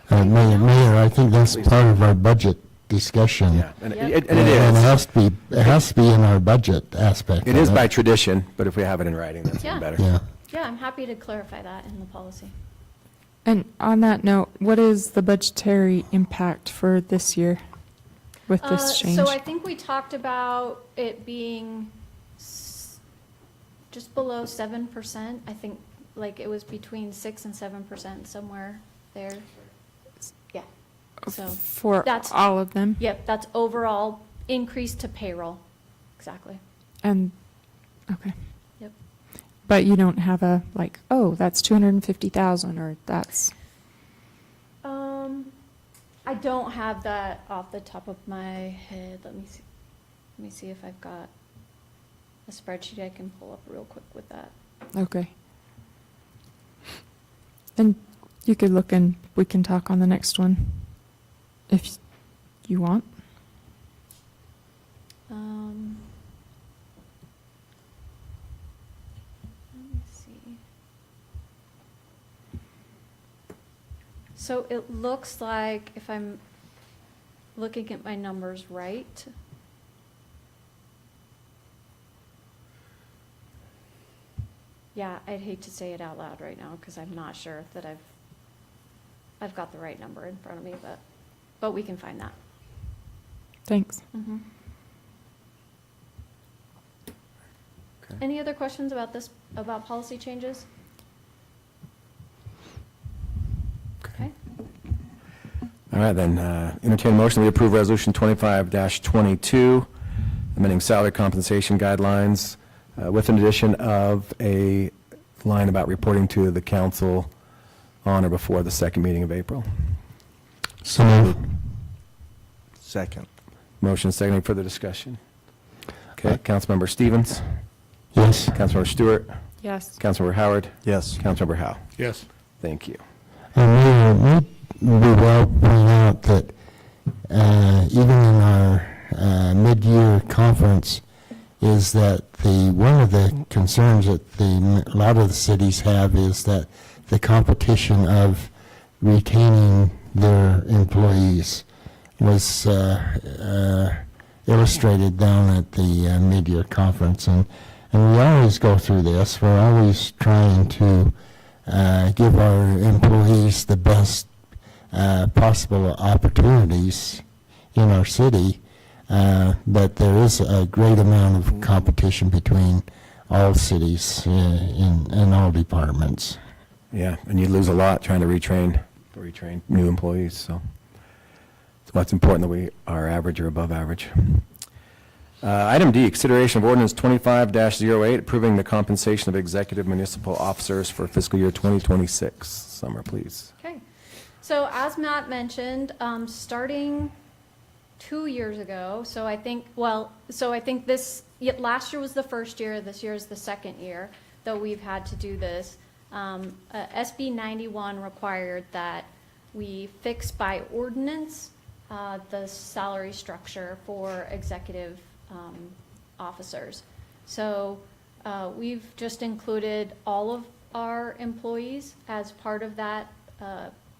Mayor, I think that's part of our budget discussion. Yeah, and Yep. it And it is. has to be in our budget aspect. It of is by tradition, but if we have it in writing, that's Yeah. even better. Yeah. Yeah, I'm happy to clarify that in the policy. And on that note, what is the budgetary impact for this year with this change? So I think we talked about it being just below 7%. I think like it was between 6 and 7%, somewhere there. Yeah. So For that's- all of them? Yep, that's overall increase to payroll. Exactly. And, okay. Yep. But you don't have a, like, oh, that's 250,000, or that's, I don't have that off the top of my head. Let me see. Let me see if I've got a spreadsheet I can pull up real quick with that. okay. And you could look and we can talk on the next one, if you want. Let me see. So it looks like, if I'm looking at my numbers right, yeah, I'd hate to say it out loud right now because I'm not sure that I've got the right number in front of me, but we can find that. Thanks. Any other questions about this, about policy changes? Okay. All right, then, entertain a motion, we approve Resolution 25-22, amending salary compensation guidelines with an addition of a line about reporting to the council on or before the second meeting of April. So moved. Second. Motion is second. Any further discussion? Okay, Councilmember Stevens, Yes. Councilmember Stewart, Yes. Councilmember Howard, Yes. Councilmember Howe. Yes. Thank you. And we will point out that even in our mid-year conference, is that one of the concerns that a lot of the cities have is that the competition of retaining their employees was illustrated down at the mid-year conference. And we always go through this. We're always trying to give our employees the best possible opportunities in our city, but there is a great amount of competition between all cities in all departments. Yeah, and you lose a lot trying to retrain new employees, so it's what's important that we are average or above average. Item D, consideration of ordinance 25-08, approving the compensation of executive municipal officers for fiscal year 2026. Summer, please. Okay. So as Matt mentioned, starting 2 years ago, so I think last year was the first year, this year is the second year that we've had to do this. SB 91 required that we fix by ordinance the salary structure for executive officers. So we've just included all of our employees as part of that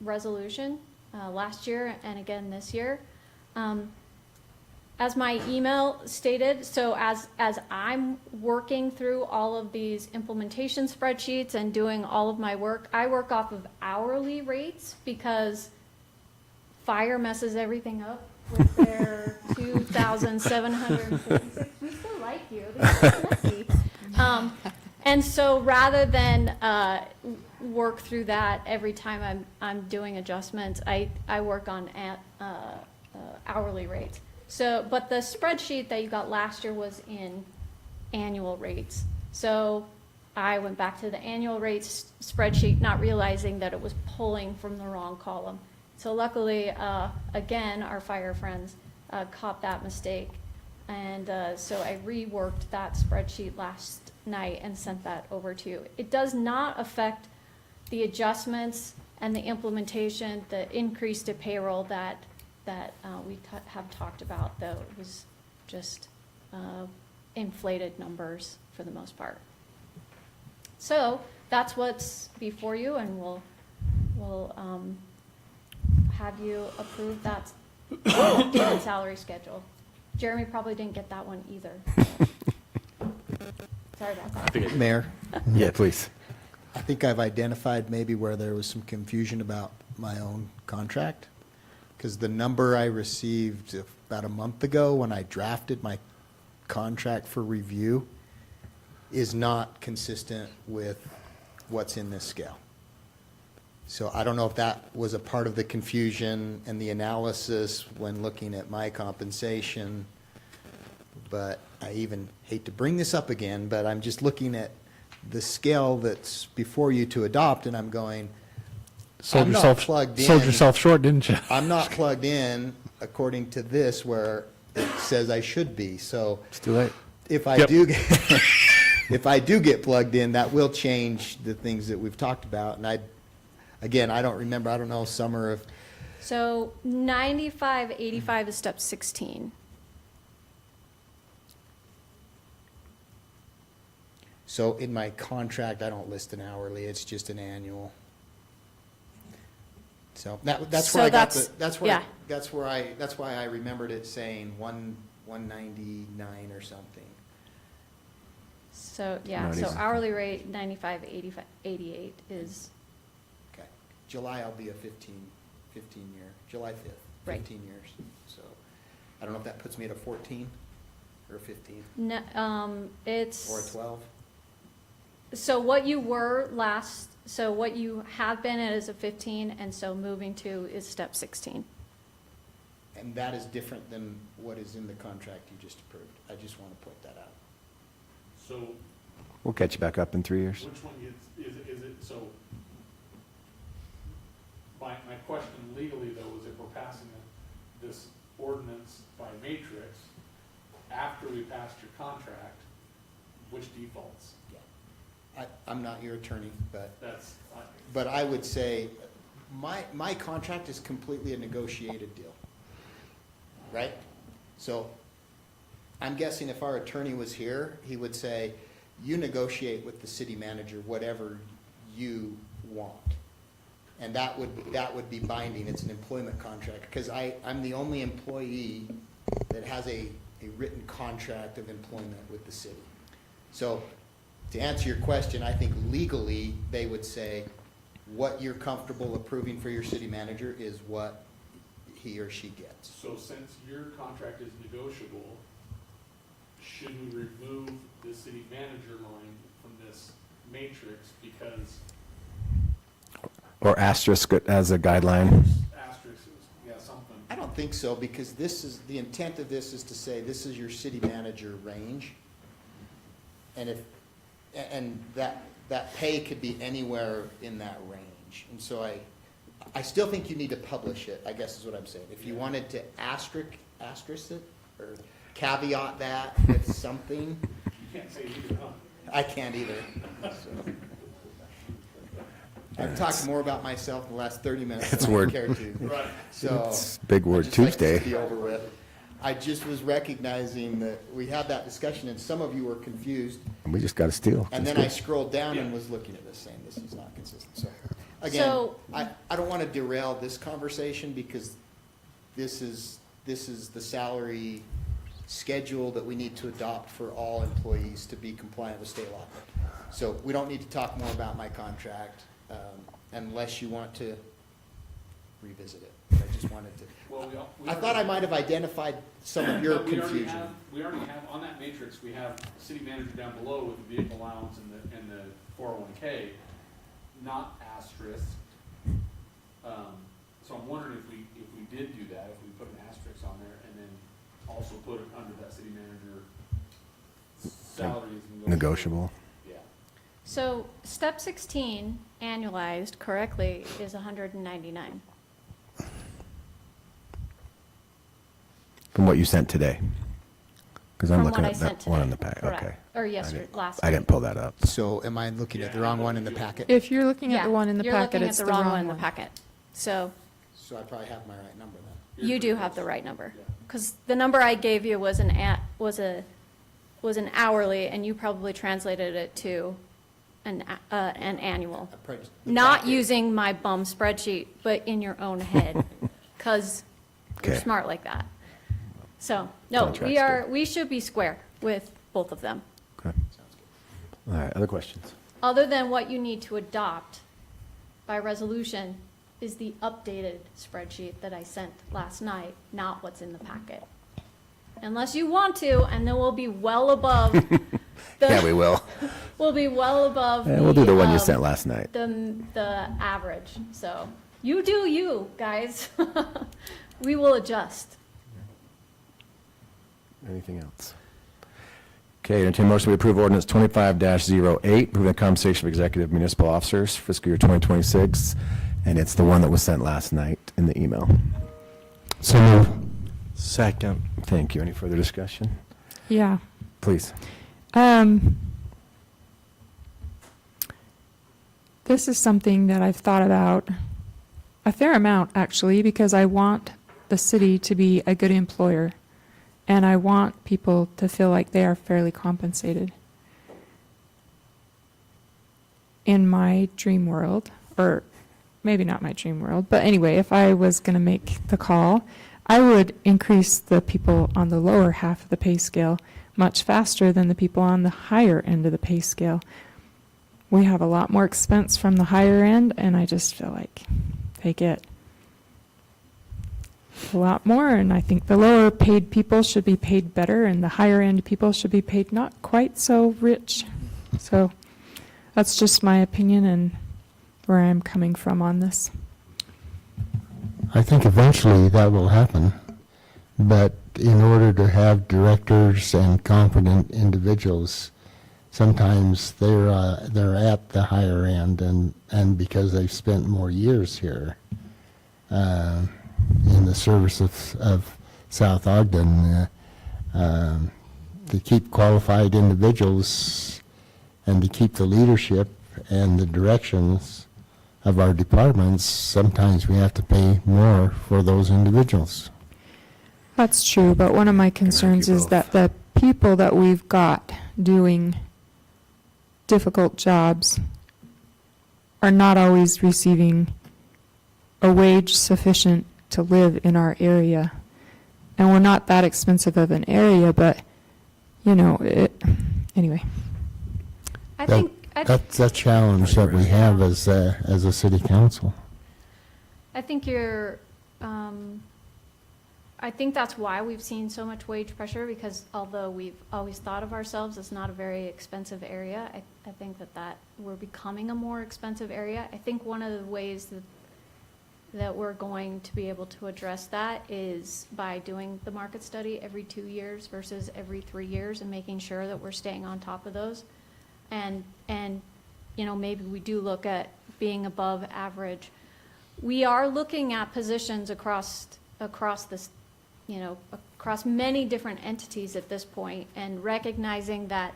resolution last year and again this year. As my email stated, so as I'm working through all of these implementation spreadsheets and doing all of my work, I work off of hourly rates because fire messes everything up with their 2,746. We still like you. This is messy. And so rather than work through that every time I'm doing adjustments, I work on hourly rates. So, but the spreadsheet that you got last year was in annual rates. So I went back to the annual rates spreadsheet, not realizing that it was pulling from the wrong column. So luckily, again, our fire friends caught that mistake. And so I reworked that spreadsheet last night and sent that over to you. It does not affect the adjustments and the implementation, the increase to payroll that we have talked about, though it was just inflated numbers for the most part. So that's what's before you, and we'll have you approve that updated salary schedule. Jeremy probably didn't get that one either. Sorry about that. Mayor, Yeah, please. I think I've identified maybe where there was some confusion about my own contract. Because the number I received about a month ago when I drafted my contract for review is not consistent with what's in this scale. So I don't know if that was a part of the confusion and the analysis when looking at my compensation. But I even hate to bring this up again, but I'm just looking at the scale that's before you to adopt, and I'm going, Sold I'm not yourself, plugged sold in. yourself short, didn't you? I'm not plugged in according to this where it says I should be. So It's too late. if I Yep. do get, if I do get plugged in, that will change the things that we've talked about. And I don't remember, I don't know, summer of, So 9585 is step 16. so in my contract, I don't list an hourly, it's just an annual. So that's So where I got that's- the, that's where, yeah. that's why I remembered it saying 199 or something. So, yeah, Not so easy. hourly rate 9588 is, Okay. July I'll be a 15 year, July 5th, Right. 15 years, so. I don't know if that puts me at a 14 or a 15 No, it's. or a 12. So what you were last, so what you have been at is a 15, and so moving to is step 16. And that is different than what is in the contract you just approved. I just want to point that out. So We'll catch you back up in 3 years. which one is it, so, my question legally though is if we're passing this ordinance by matrix, after we passed your contract, which defaults? I'm not your attorney, but That's, But I would say, my contract is completely a negotiated deal, right? So I'm guessing if our attorney was here, he would say, you negotiate with the city manager whatever you want. And that would be binding, it's an employment contract, because I'm the only employee that has a written contract of employment with the city. So to answer your question, I think legally, they would say, what you're comfortable approving for your city manager is what he or she gets. so since your contract is negotiable, should we remove the city manager line from this matrix because Or asterisk it as a guideline. asterisk is, yeah, something? I don't think so, because the intent of this is to say, this is your city manager range. And that pay could be anywhere in that range. And so I still think you need to publish it, I guess is what I'm saying. If you wanted to asterisk it, or caveat that with something, You can't say either, huh? I can't either. So. I've talked more about myself in the last 30 minutes It's than I word. care to. Right. So. It's big word I'd just like this Tuesday. to be over with. I just was recognizing that we had that discussion and some of you were confused. And we just got to steal. And That's then I good. scrolled down and Yeah. was looking at this saying, this is not consistent. So, again, So- I don't want to derail this conversation because this is the salary schedule that we need to adopt for all employees to be compliant with state law. So we don't need to talk more about my contract unless you want to revisit it. I just wanted to. Well, we I thought I might have identified some of your But we already confusion. we already have, on that matrix, we have city manager down below with the vehicle allowance and the 401K, not asterisk. So I'm wondering if we did do that, if we put an asterisk on there and then also put it under that city manager salary is Negotiable. Yeah. So step 16, annualized correctly, is 199. From what you sent today. Because I'm From looking what I at sent that one in today. the pack. Correct. Okay. Or I yesterday, didn't- last I didn't week. pull that up. So am I looking at the wrong one in the packet? If you're looking at the one in the You're packet, looking it's at the wrong one in the one. packet. So So I probably have my right number then. you do have the right number. Because the number I gave you was an hourly, and you probably translated it to an annual. I probably just- the Not packet- using my bum spreadsheet, but in your own head, because you're Okay. smart like that. So, no, Contract's we should be square with both of them. Okay. Sounds good. All right, other questions? Other than what you need to adopt by resolution is the updated spreadsheet that I sent last night, not what's in the packet. Unless you want to, and then we'll be well above Yeah, we will. we'll be well above Yeah, we'll do the one you um, sent last night. the average. So you do you, guys. We will adjust. Anything else? Okay, entertain a motion to approve ordinance 25-08, approving the compensation of executive municipal officers fiscal year 2026, and it's the one that was sent last night in the email. So move. Second. Thank you. Any further discussion? Yeah. Please. This is something that I've thought about a fair amount, actually, because I want the city to be a good employer, and I want people to feel like they are fairly compensated. In my dream world, or maybe not my dream world, but anyway, if I was going to make the call, I would increase the people on the lower half of the pay scale much faster than the people on the higher end of the pay scale. We have a lot more expense from the higher end, and I just feel like, take it. a lot more, and I think the lower paid people should be paid better, and the higher end people should be paid not quite so rich. So that's just my opinion and where I'm coming from on this. I think eventually that will happen, but in order to have directors and competent individuals, sometimes they're at the higher end, and because they've spent more years here in the service of South Ogden, to keep qualified individuals and to keep the leadership and the directions of our departments, sometimes we have to pay more for those individuals. That's true, but one of my concerns is that the people that we've got doing difficult jobs are not always receiving a wage sufficient to live in our area. And we're not that expensive of an area, but, anyway. That's a challenge that we have as a city council. I think I think that's why we've seen so much wage pressure, because although we've always thought of ourselves as not a very expensive area, I think that we're becoming a more expensive area. I think one of the ways that we're going to be able to address that is by doing the market study every 2 years versus every 3 years, and making sure that we're staying on top of those. And maybe we do look at being above average. We are looking at positions across this, across many different entities at this point, and recognizing that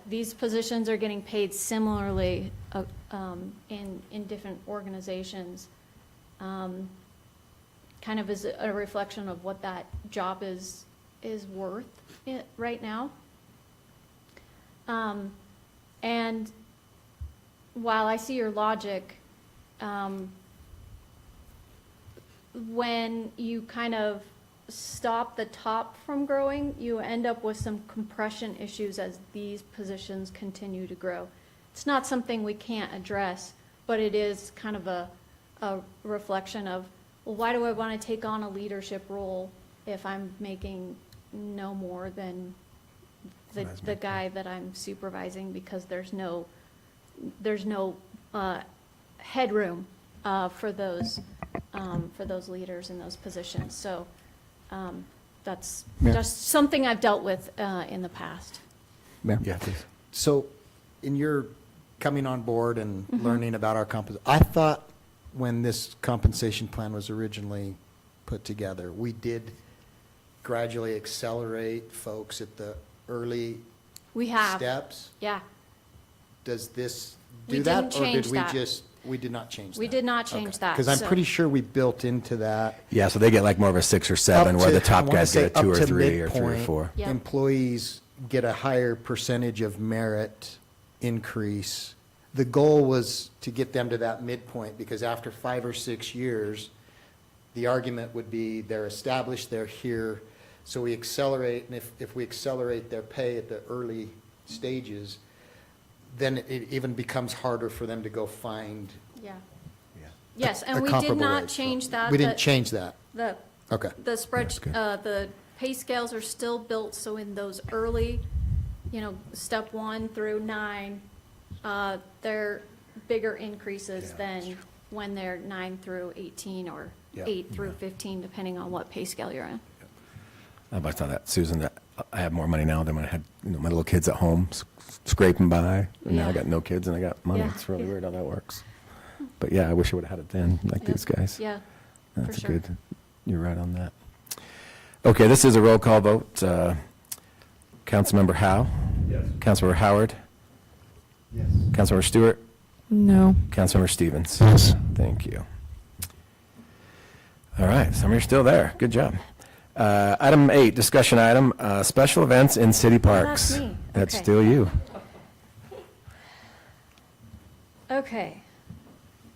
these positions are getting paid similarly in different organizations, kind of is a reflection of what that job is worth right now. And while I see your logic, when you kind of stop the top from growing, you end up with some compression issues as these positions continue to grow. It's not something we can't address, but it is kind of a reflection of, well, why do I want to take on a leadership role if I'm making no more than the guy that I'm supervising, because there's no headroom for those leaders in those positions. So that's just something I've dealt with in the past. Yeah, please. So, in your coming on board and learning about our I thought when this compensation plan was originally put together, we did gradually accelerate folks at the early We have. steps. Yeah. Does this We do that, didn't or change did we that. just, we did not change that? We did not change that. Because I'm so- pretty sure we built into that. Yeah, so they get like more of a 6 or 7, up where to- the top I wanna guys get say a 2 up or to 3 or 3 or midpoint, 4. Yeah. Employees get a higher percentage of merit increase. The goal was to get them to that midpoint, because after 5 or 6 years, the argument would be they're established, they're here, so we accelerate, and if we accelerate their pay at the early stages, then it even becomes harder for them to go find Yeah. Yeah. Yes, a and we did comparable not rate. So change that. We didn't change that. The Okay. The spread, That's good. the pay scales are still built, so in those early, step 1 through 9, they're bigger increases Yeah, than when they're 9 through 18 or Yeah. 8 through 15, depending on what pay scale you're in. I always thought that, Susan, that I have more money now than when I had my little kids at home scraping by. And now I Yeah. got no kids and I got money. Yeah. It's really weird how that works. But yeah, I wish I would have had it then, like Yeah. these guys. Yeah, for That's sure. good. You're right on that. Okay, this is a roll call vote. Councilmember Howe? Yes. Councilmember Howard? Yes. Councilmember Stewart? No. Councilmember Stevens? Yes. Thank you. All right, some of you are still there. Good job. Item 8, discussion item, special events in city parks. that's me. That's Okay. still you. Okay.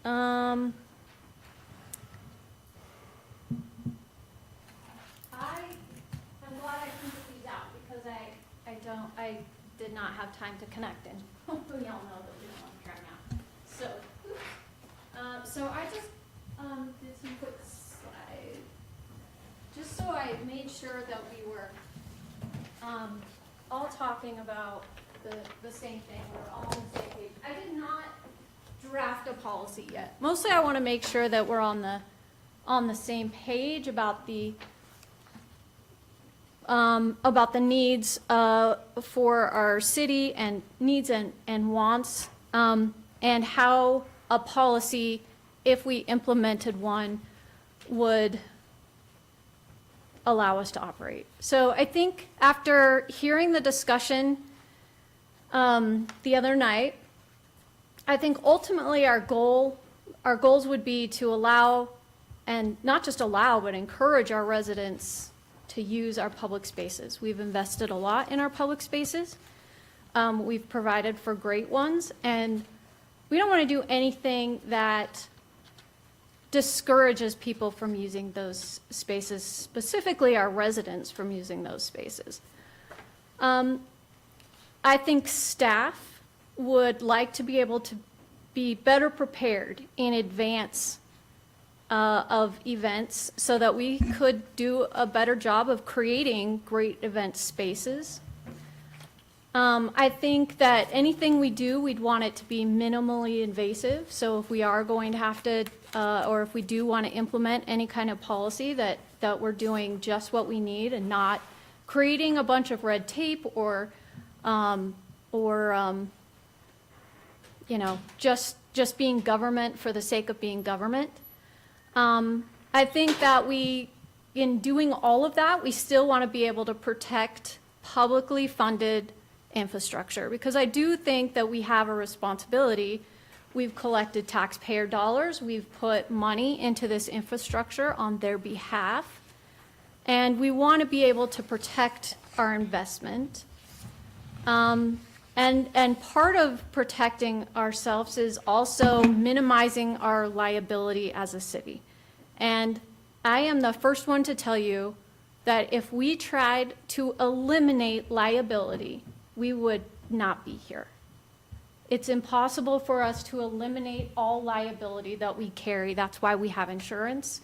I'm glad I printed these out, because I did not have time to connect, and hopefully y'all know that we don't want to drag out. So I just, did some quick slide so I made sure that we were all talking about the same thing, we're all on the same page. I did not draft a policy yet. Mostly I want to make sure that we're on the same page about the needs for our city and needs and wants, and how a policy, if we implemented one, would allow us to operate. So I think after hearing the discussion the other night, I think ultimately our goals would be to allow, and not just allow, but encourage our residents to use our public spaces. We've invested a lot in our public spaces. We've provided for great ones, and we don't want to do anything that discourages people from using those spaces, specifically our residents from using those spaces. I think staff would like to be able to be better prepared in advance of events so that we could do a better job of creating great event spaces. I think that anything we do, we'd want it to be minimally invasive. So if we are going to have to, or if we do want to implement any kind of policy, that we're doing just what we need and not creating a bunch of red tape or just being government for the sake of being government. I think that in doing all of that, we still want to be able to protect publicly funded infrastructure, because I do think that we have a responsibility. We've collected taxpayer dollars, we've put money into this infrastructure on their behalf, and we want to be able to protect our investment. And part of protecting ourselves is also minimizing our liability as a city. And I am the first one to tell you that if we tried to eliminate liability, we would not be here. It's impossible for us to eliminate all liability that we carry. That's why we have insurance.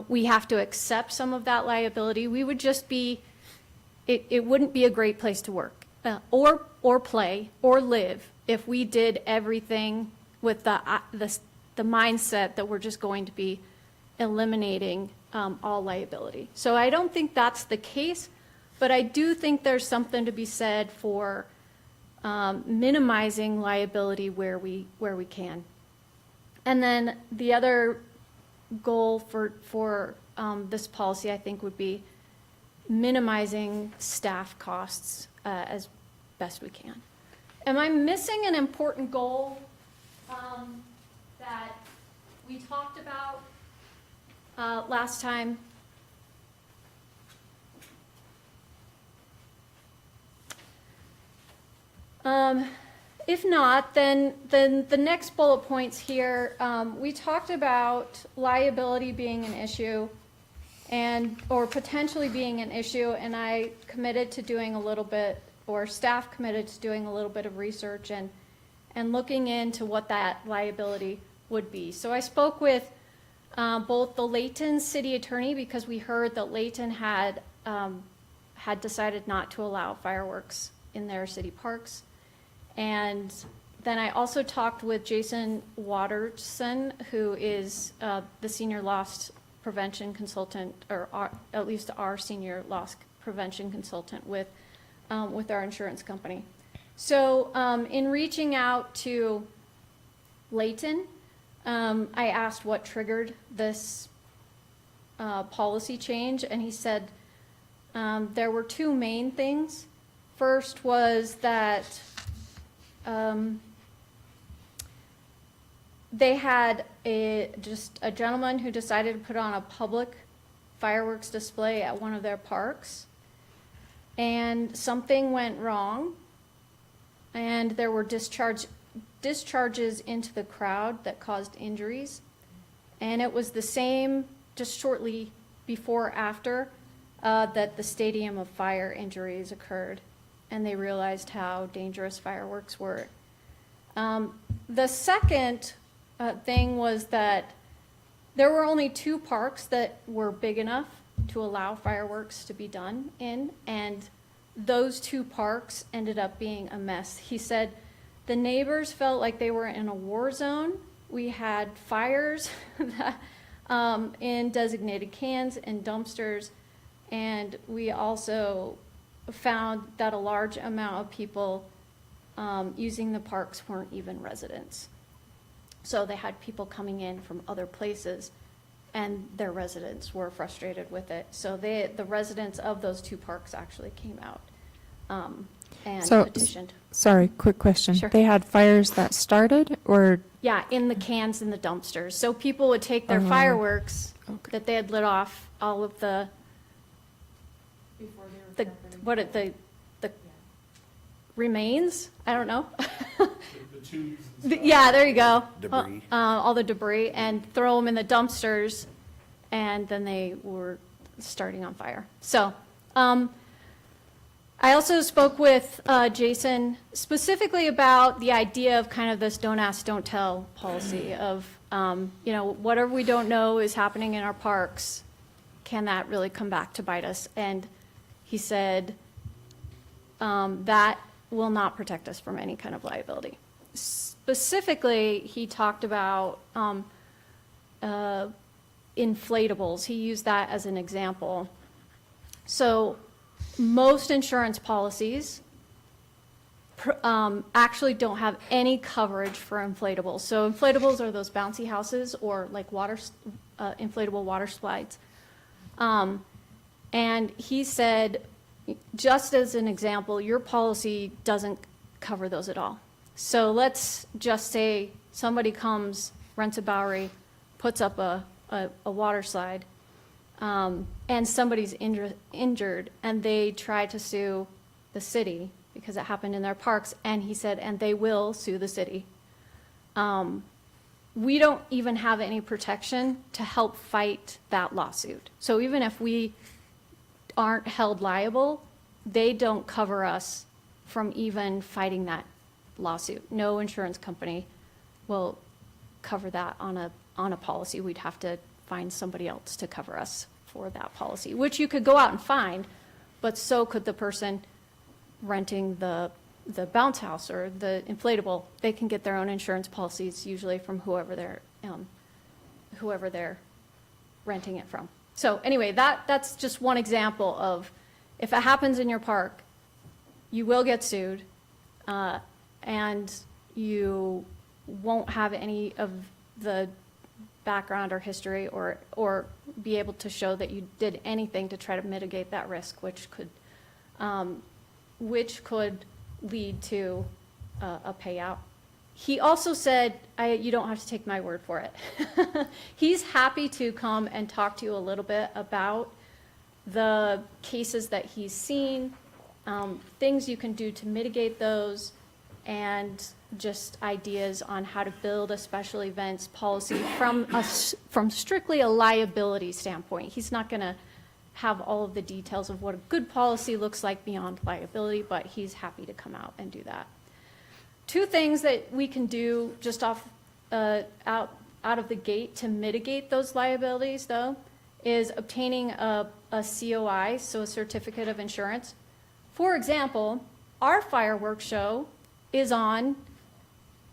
We have to accept some of that liability. We would just be, it wouldn't be a great place to work. Or play or live if we did everything with the mindset that we're just going to be eliminating all liability. So I don't think that's the case, but I do think there's something to be said for minimizing liability where we can. And then the other goal for this policy, I think, would be minimizing staff costs as best we can. Am I missing an important goal that we talked about last time? If not, then the next bullet points here, we talked about liability being an issue or potentially being an issue, and I committed to doing a little bit, or staff committed to doing a little bit of research and looking into what that liability would be. So I spoke with both the Layton city attorney, because we heard that Layton had decided not to allow fireworks in their city parks. And then I also talked with Jason Watterson, who is the senior loss prevention consultant, or at least our senior loss prevention consultant with our insurance company. So in reaching out to Layton, I asked what triggered this policy change, and he said there were two main things. First was that they had just a gentleman who decided to put on a public fireworks display at one of their parks, and something went wrong, and there were discharges into the crowd that caused injuries. And it was the same just shortly before or after that the Stadium of Fire injuries occurred, and they realized how dangerous fireworks were. The second thing was that there were only two parks that were big enough to allow fireworks to be done in, and those two parks ended up being a mess. He said the neighbors felt like they were in a war zone. We had fires in designated cans and dumpsters, and we also found that a large amount of people using the parks weren't even residents. So they had people coming in from other places, and their residents were frustrated with it. So the residents of those two parks actually came out and So, petitioned. sorry, quick question. Sure. They had fires that started, or, Yeah, in the cans and the dumpsters. So people would take their Oh, fireworks okay. that they had lit off, all of the remains, I don't know. Yeah, there you go. Debris. All the debris, and throw them in the dumpsters, and then they were starting on fire. So, I also spoke with Jason specifically about the idea of kind of this don't ask, don't tell policy of, whatever we don't know is happening in our parks, can that really come back to bite us? And he said that will not protect us from any kind of liability. Specifically, he talked about inflatables. He used that as an example. So most insurance policies actually don't have any coverage for inflatables. So inflatables are those bouncy houses or like inflatable water slides. And he said, just as an example, your policy doesn't cover those at all. So let's just say somebody comes, rents a Bowery, puts up a water slide, and somebody's injured, and they try to sue the city because it happened in their parks, and he said, and they will sue the city. We don't even have any protection to help fight that lawsuit. So even if we aren't held liable, they don't cover us from even fighting that lawsuit. No insurance company will cover that on a policy. We'd have to find somebody else to cover us for that policy, which you could go out and find, but so could the person renting the bounce house or the inflatable. They can get their own insurance policies, usually from whoever they're renting it from. So anyway, that's just one example of if it happens in your park, you will get sued, and you won't have any of the background or history or be able to show that you did anything to try to mitigate that risk, which could lead to a payout. He also said, you don't have to take my word for it. He's happy to come and talk to you a little bit about the cases that he's seen, things you can do to mitigate those, and just ideas on how to build a special events policy from strictly a liability standpoint. He's not going to have all of the details of what a good policy looks like beyond liability, but he's happy to come out and do that. Two things that we can do just out of the gate to mitigate those liabilities, though, is obtaining a COI, so a certificate of insurance. For example, our fireworks show is on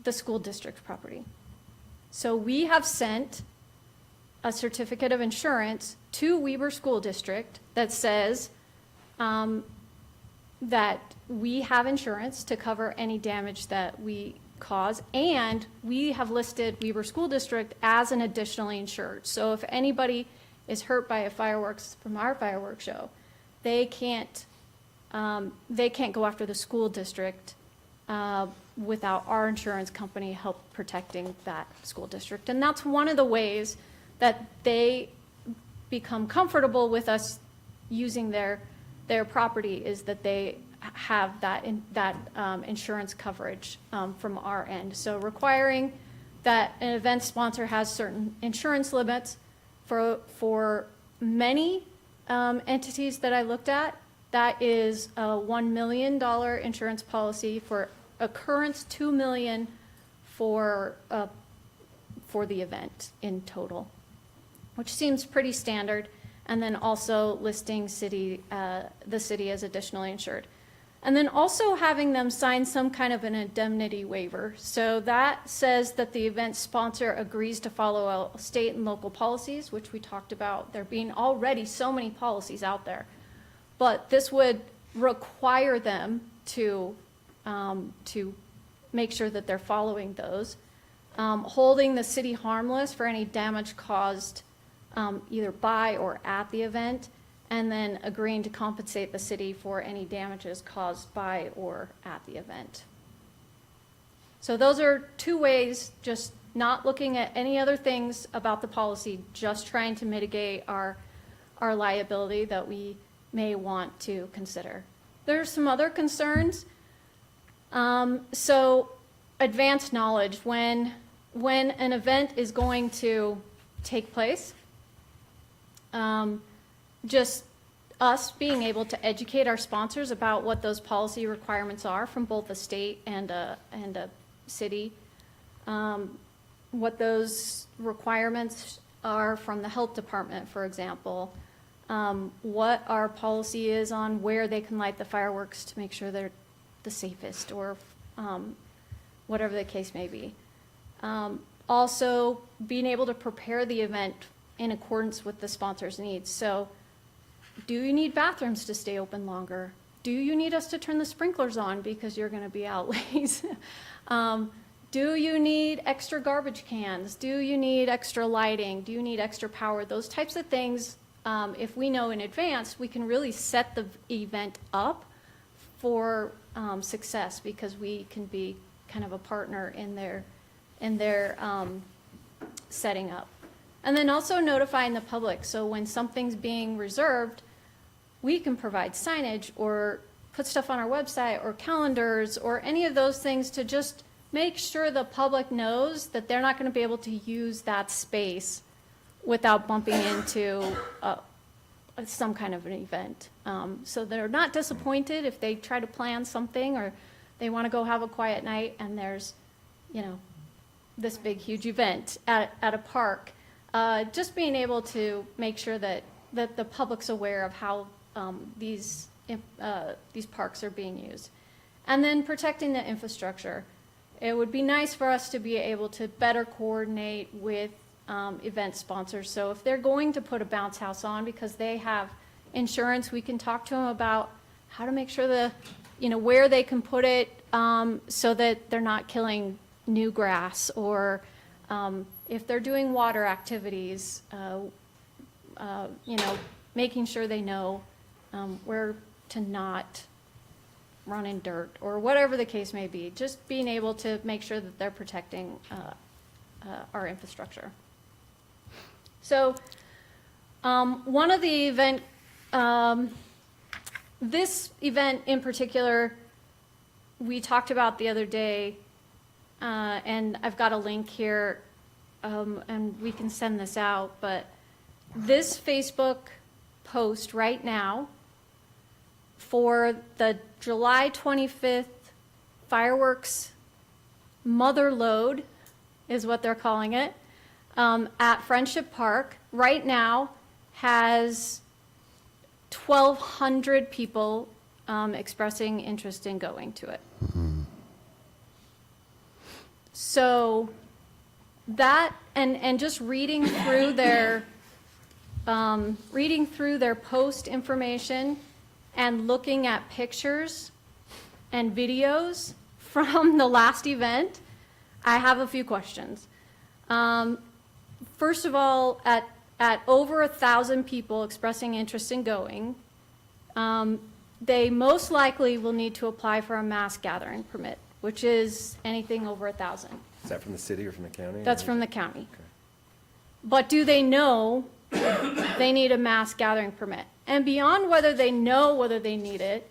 the school district property. So we have sent a certificate of insurance to Weber School District that says that we have insurance to cover any damage that we cause, and we have listed Weber School District as an additionally insured. So if anybody is hurt by a fireworks from our fireworks show, they can't go after the school district without our insurance company help protecting that school district. And that's one of the ways that they become comfortable with us using their property, is that they have that insurance coverage from our end. So requiring that an event sponsor has certain insurance limits for many entities that I looked at, that is a $1 million insurance policy for occurrence, $2 million for the event in total, which seems pretty standard. and then also listing the city as additionally insured. And then also having them sign some kind of an indemnity waiver. So that says that the event sponsor agrees to follow all state and local policies, which we talked about there being already so many policies out there. But this would require them to make sure that they're following those. Holding the city harmless for any damage caused either by or at the event, and then agreeing to compensate the city for any damages caused by or at the event. So those are two ways, just not looking at any other things about the policy, just trying to mitigate our liability that we may want to consider. There are some other concerns. So advanced knowledge, when an event is going to take place, just us being able to educate our sponsors about what those policy requirements are from both the state and a city, what those requirements are from the health department, for example, what our policy is on where they can light the fireworks to make sure they're the safest, or whatever the case may be. Also, being able to prepare the event in accordance with the sponsor's needs. So, do you need bathrooms to stay open longer? Do you need us to turn the sprinklers on because you're going to be out late? Do you need extra garbage cans? Do you need extra lighting? Do you need extra power? Those types of things, if we know in advance, we can really set the event up for success, because we can be kind of a partner in their setting up. And then also notifying the public. So when something's being reserved, we can provide signage or put stuff on our website or calendars or any of those things to just make sure the public knows that they're not going to be able to use that space without bumping into some kind of an event. So they're not disappointed if they try to plan something or they want to go have a quiet night and there's, this big, huge event at a park. Just being able to make sure that the public's aware of how these parks are being used. And then protecting the infrastructure. It would be nice for us to be able to better coordinate with event sponsors. So if they're going to put a bounce house on because they have insurance, we can talk to them about how to make sure where they can put it so that they're not killing new grass, or if they're doing water activities, making sure they know where to not run in dirt, or whatever the case may be. Just being able to make sure that they're protecting our infrastructure. So one of the event, this event in particular, we talked about the other day, and I've got a link here, and we can send this out, but this Facebook post right now for the July 25th fireworks mother load is what they're calling it, at Friendship Park right now has 1,200 people expressing interest in going to it. So that, and just reading through their post information and looking at pictures and videos from the last event, I have a few questions. First of all, at over 1,000 people expressing interest in going, they most likely will need to apply for a mass gathering permit, which is anything over 1,000. Is that from the city or from the county? That's from the county. But do they know they need a mass gathering permit? And beyond whether they know whether they need it,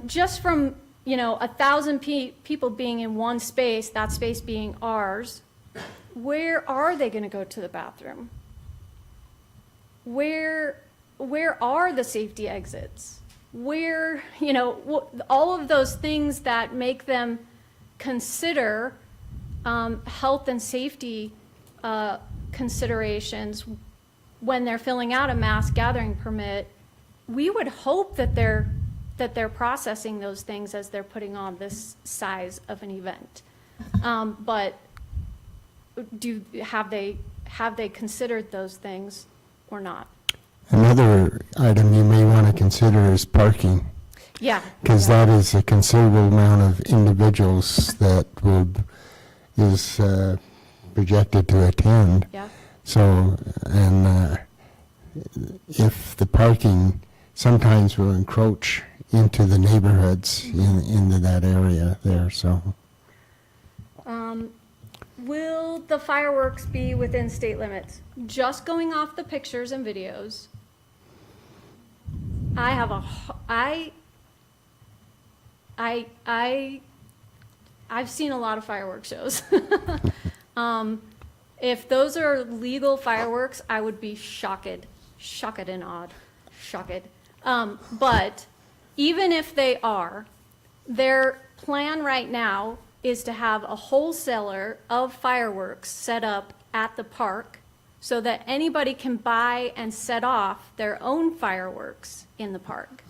just from 1,000 people being in one space, that space being ours, where are they going to go to the bathroom? Where are the safety exits? Where, all of those things that make them consider health and safety considerations. when they're filling out a mass gathering permit, we would hope that they're processing those things as they're putting on this size of an event. But have they considered those things or not? Another item you may want to consider is parking, Yeah. because that is a considerable amount of individuals that is projected to attend. Yeah. So, and if the parking sometimes will encroach into the neighborhoods into that area there, so. Will the fireworks be within state limits? Just going off the pictures and videos, I've seen a lot of fireworks shows. If those are legal fireworks, I would be shocked and awed, shocked. But even if they are, their plan right now is to have a wholesaler of fireworks set up at the park so that anybody can buy and set off their own fireworks in the park.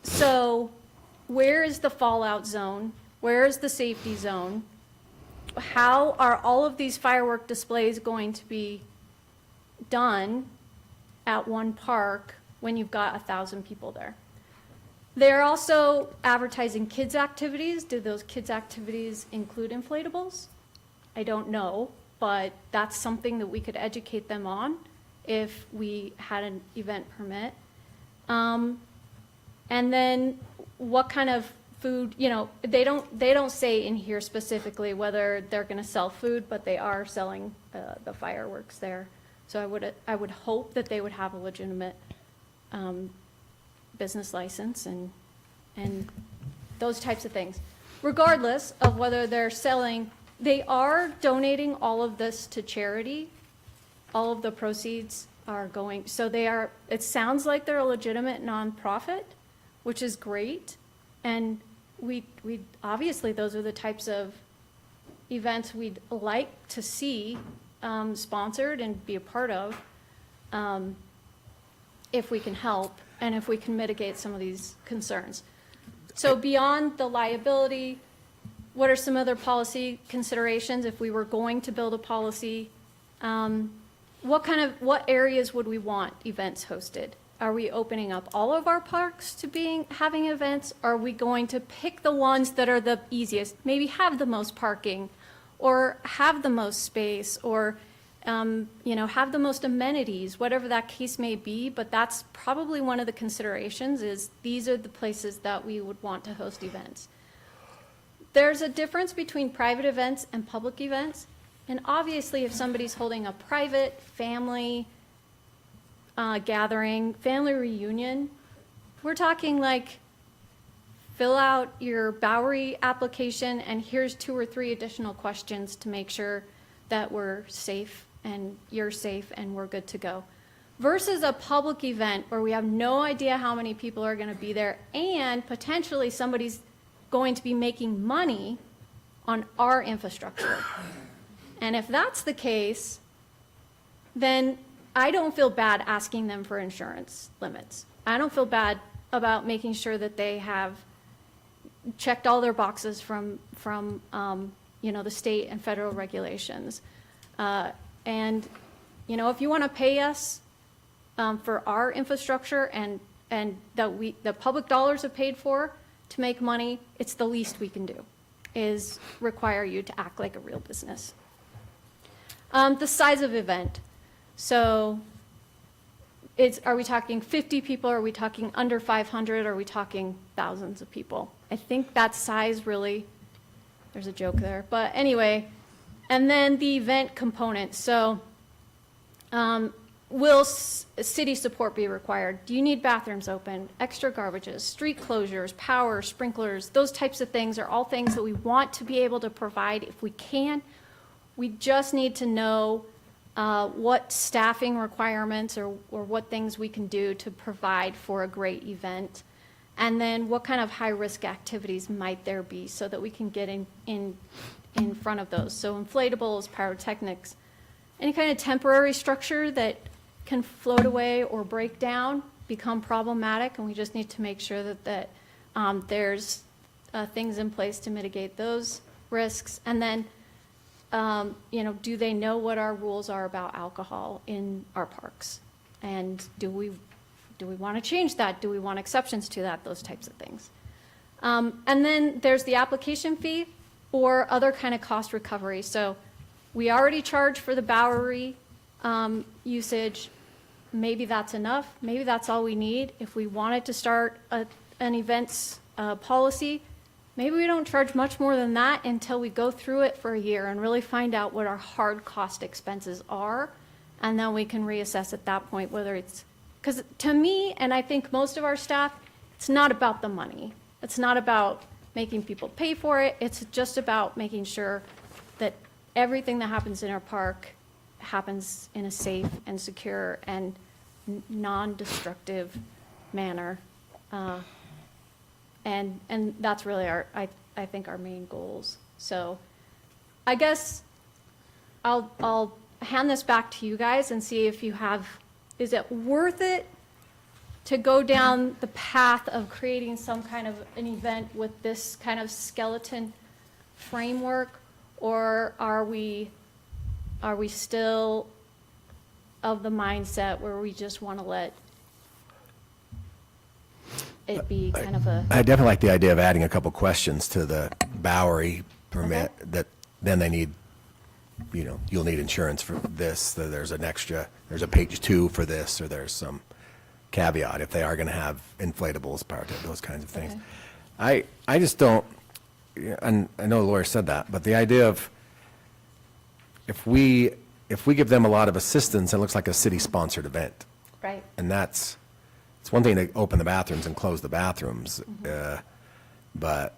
So where is the fallout zone? Where is the safety zone? How are all of these firework displays going to be done at one park when you've got 1,000 people there? They're also advertising kids' activities. Do those kids' activities include inflatables? I don't know, but that's something that we could educate them on if we had an event permit. And then what kind of food, they don't say in here specifically whether they're going to sell food, but they are selling the fireworks there. So I would hope that they would have a legitimate business license and those types of things. Regardless of whether they're selling, they are donating all of this to charity. All of the proceeds are going, so it sounds like they're a legitimate nonprofit, which is great. And we obviously, those are the types of events we'd like to see sponsored and be a part of, if we can help and if we can mitigate some of these concerns. So beyond the liability, what are some other policy considerations if we were going to build a policy? What areas would we want events hosted? Are we opening up all of our parks to having events? Are we going to pick the ones that are the easiest, maybe have the most parking, or have the most space, or have the most amenities, whatever that case may be? But that's probably one of the considerations, is these are the places that we would want to host events. There's a difference between private events and public events. And obviously, if somebody's holding a private family gathering, family reunion, we're talking like fill out your Bowery application and here's 2 or 3 additional questions to make sure that we're safe and you're safe and we're good to go. Versus a public event where we have no idea how many people are going to be there and potentially somebody's going to be making money on our infrastructure. And if that's the case, then I don't feel bad asking them for insurance limits. I don't feel bad about making sure that they have checked all their boxes from the state and federal regulations. And if you want to pay us for our infrastructure and that the public dollars are paid for to make money, it's the least we can do, is require you to act like a real business. The size of event. So are we talking 50 people? Are we talking under 500? Are we talking thousands of people? I think that size really, there's a joke there. But anyway, and then the event component. So will city support be required? Do you need bathrooms open, extra garbages, street closures, power, sprinklers? Those types of things are all things that we want to be able to provide if we can. We just need to know what staffing requirements or what things we can do to provide for a great event. And then what kind of high-risk activities might there be so that we can get in front of those. So inflatables, pyrotechnics, any kind of temporary structure that can float away or break down become problematic, and we just need to make sure that there's things in place to mitigate those risks. And then, do they know what our rules are about alcohol in our parks? And do we want to change that? Do we want exceptions to that? Those types of things. And then there's the application fee or other kind of cost recovery. So we already charge for the Bowery usage. Maybe that's enough. Maybe that's all we need. If we wanted to start an events policy, maybe we don't charge much more than that until we go through it for a year and really find out what our hard cost expenses are. And then we can reassess at that point whether it's, because to me, and I think most of our staff, it's not about the money. It's not about making people pay for it. It's just about making sure that everything that happens in our park happens in a safe and secure and non-destructive manner. And that's really I think our main goals. So I guess I'll hand this back to you guys and see if you have, is it worth it to go down the path of creating some kind of an event with this kind of skeleton framework, or are we still of the mindset where we just want to let it be kind of a... I definitely like the idea of adding a couple questions to the Bowery permit that then they need, you'll need insurance for this, that there's an extra, there's a page 2 for this, or there's some caveat if they are going to have inflatables, part of those kinds of things. Okay. I just don't, and I know the lawyer said that, but the idea of if we give them a lot of assistance, it looks like a city-sponsored event. Right. And it's one thing to open the bathrooms and close the bathrooms, but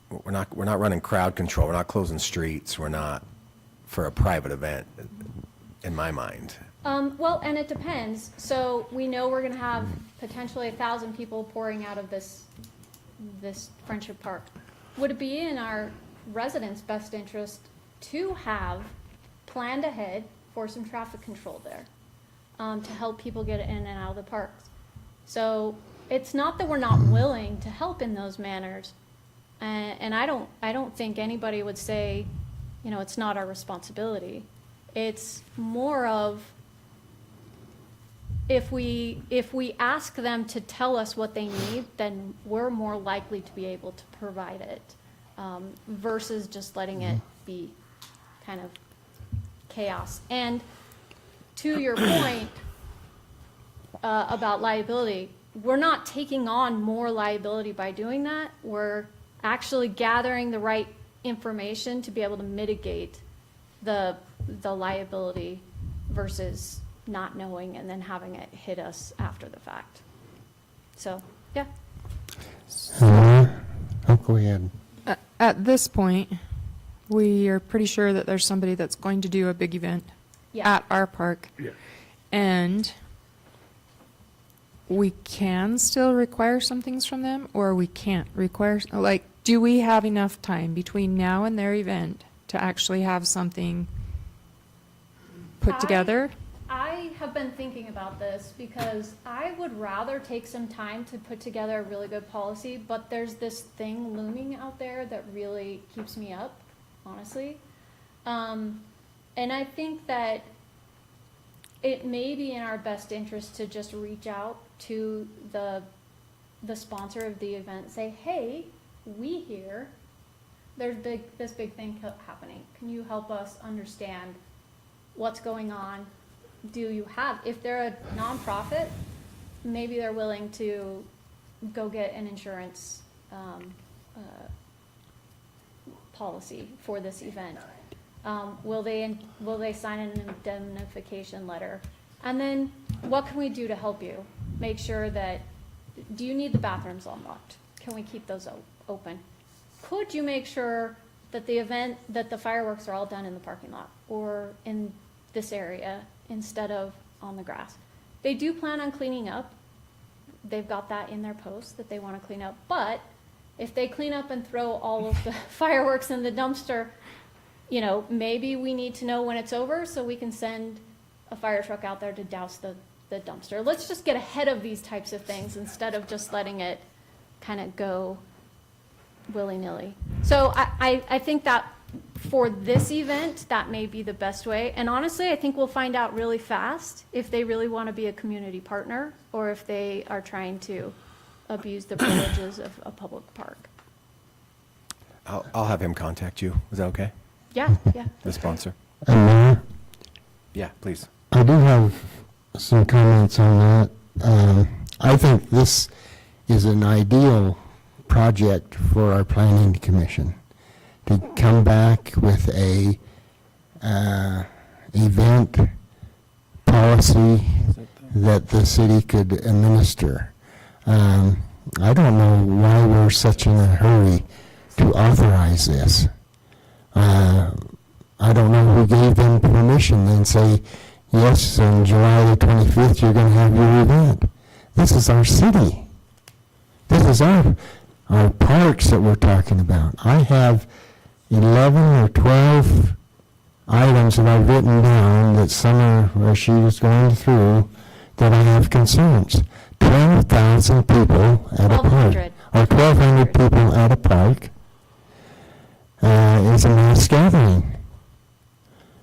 we're not running crowd control. We're not closing streets. We're not for a private event, in my mind. Well, and it depends. So we know we're going to have potentially 1,000 people pouring out of this Friendship Park. Would it be in our residents' best interest to have planned ahead for some traffic control there, to help people get in and out of the parks? So it's not that we're not willing to help in those manners, and I don't think anybody would say, it's not our responsibility. It's more of, if we ask them to tell us what they need, then we're more likely to be able to provide it, versus just letting it be kind of chaos. And to your point about liability, we're not taking on more liability by doing that. We're actually gathering the right information to be able to mitigate the liability versus not knowing and then having it hit us after the fact. So, yeah. Go ahead. At this point, we are pretty sure that there's somebody that's going to do a big event Yeah. at our park. Yeah. And we can still require some things from them, or we can't require, do we have enough time between now and their event to actually have something put together? I have been thinking about this because I would rather take some time to put together a really good policy, but there's this thing looming out there that really keeps me up, honestly. And I think that it may be in our best interest to just reach out to the sponsor of the event, say, hey, we hear there's this big thing happening. Can you help us understand what's going on? Do you have, if they're a nonprofit, maybe they're willing to go get an insurance policy for this event. Will they sign an indemnification letter? And then what can we do to help you? Make sure that, do you need the bathrooms unlocked? Can we keep those open? Could you make sure that the fireworks are all done in the parking lot or in this area instead of on the grass? They do plan on cleaning up. They've got that in their post that they want to clean up. But if they clean up and throw all of the fireworks in the dumpster, you know, maybe we need to know when it's over so we can send a fire truck out there to douse the dumpster. Let's just get ahead of these types of things instead of just letting it kind of go willy-nilly. So I think that for this event, that may be the best way. And honestly, I think we'll find out really fast if they really want to be a community partner or if they are trying to abuse the privileges of a public park. I'll have him contact you. Is that okay? Yeah, yeah. The that's great. sponsor? And Mayor, Yeah, please. I do have some comments on that. I think this is an ideal project for our planning commission to come back with a event policy that the city could administer. I don't know why we're such in a hurry to authorize this. I don't know who gave them permission and say, yes, on July the 25th, you're going to have your event. This is our city. This is our parks that we're talking about. I have 11 or 12 items that I've written down that Summer, where she was going through, that I have concerns. 12,000 people at a park, 1,200. or 1,200 people at a park is a mass gathering.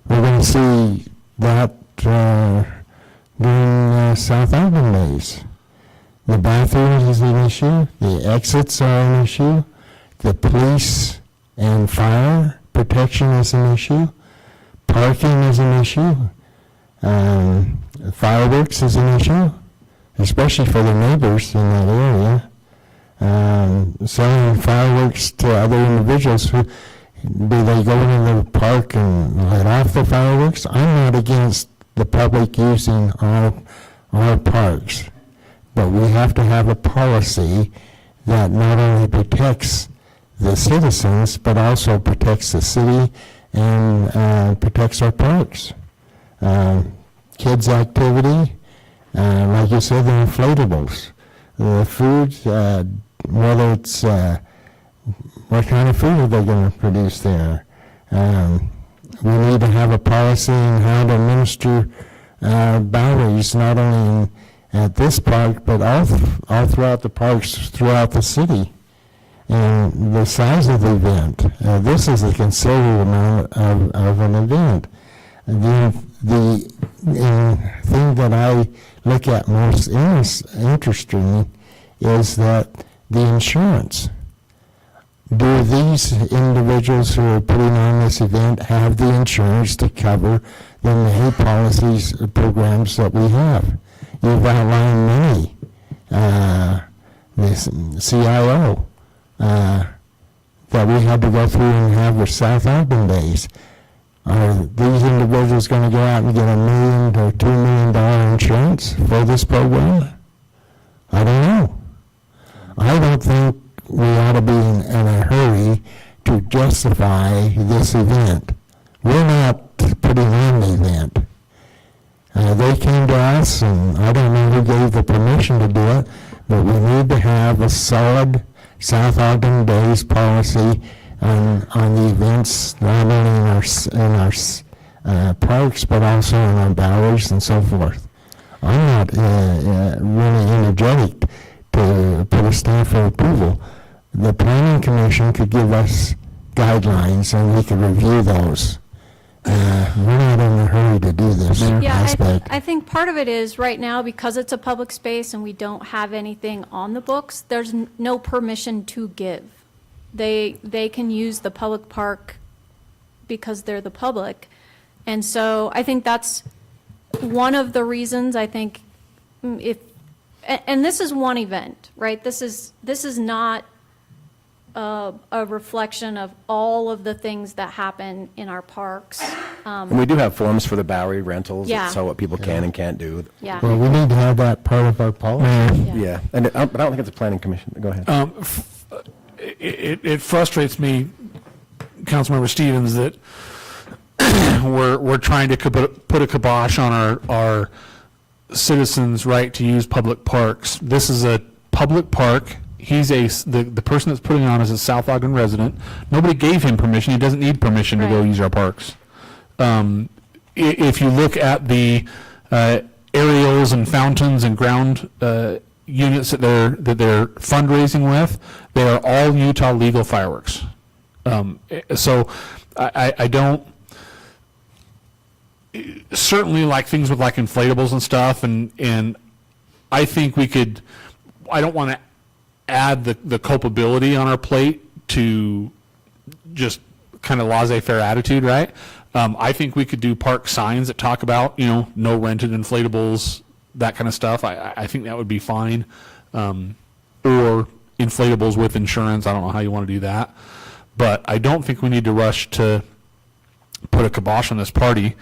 We're going to see that during South Ogden days. The bathrooms is an issue, the exits are an issue, the police and fire protection is an issue, parking is an issue, fireworks is an issue, especially for the neighbors in that area. Selling fireworks to other individuals who, do they go into the park and let off the fireworks? I'm not against the public using our parks, but we have to have a policy that not only protects the citizens, but also protects the city and protects our parks. Kids' activity, like you said, the inflatables, the foods, whether it's what kind of food are they going to produce there? We need to have a policy on how to administer Boweries, not only at this park, but all throughout the parks throughout the city. And the size of the event, this is a considerable amount of an event. The thing that I look at most interesting is that the insurance. Do these individuals who are putting on this event have the insurance to cover the many policies, programs that we have? You've outlined many. This CIO that we had to go through and have with South Ogden days. Are these individuals going to go out and get $1 million or $2 million insurance for this program? I don't know. I don't think we ought to be in a hurry to justify this event. We're not putting on the event. They came to us, and I don't know who gave the permission to do it, but we need to have a solid South Ogden Days policy on the events, not only in our parks, but also in our Boweries and so forth. I'm not really energetic to put a stamp for approval. The Planning Commission could give us guidelines and we could review those. We're not in a hurry to do this aspect. I think part of it is right now, because it's a public space and we don't have anything on the books, there's no permission to give. They can use the public park because they're the public. And so I think that's one of the reasons I think and this is one event, right? This is not a reflection of all of the things that happen in our parks. And we do have forms for the Bowery rentals, Yeah. so what people can and can't do. Yeah. Well, we need to have that part of our policy. Yeah, and but I don't think it's a planning commission. Go ahead. It frustrates me, Councilmember Stevens, that we're trying to put a kibosh on our citizens' right to use public parks. This is a public park the person that's putting it on is a South Ogden resident. Nobody gave him permission. He doesn't need permission to go Right. use our parks. If you look at the aerials and fountains and ground units that they're fundraising with, they are all Utah legal fireworks. So I don't, certainly like things with like inflatables and stuff, and I think we could, I don't want to add the culpability on our plate to just kind of laissez-faire attitude, right? I think we could do park signs that talk about, no rented inflatables, that kind of stuff. I think that would be fine. Or inflatables with insurance. I don't know how you want to do that. But I don't think we need to rush to put a kibosh on this party.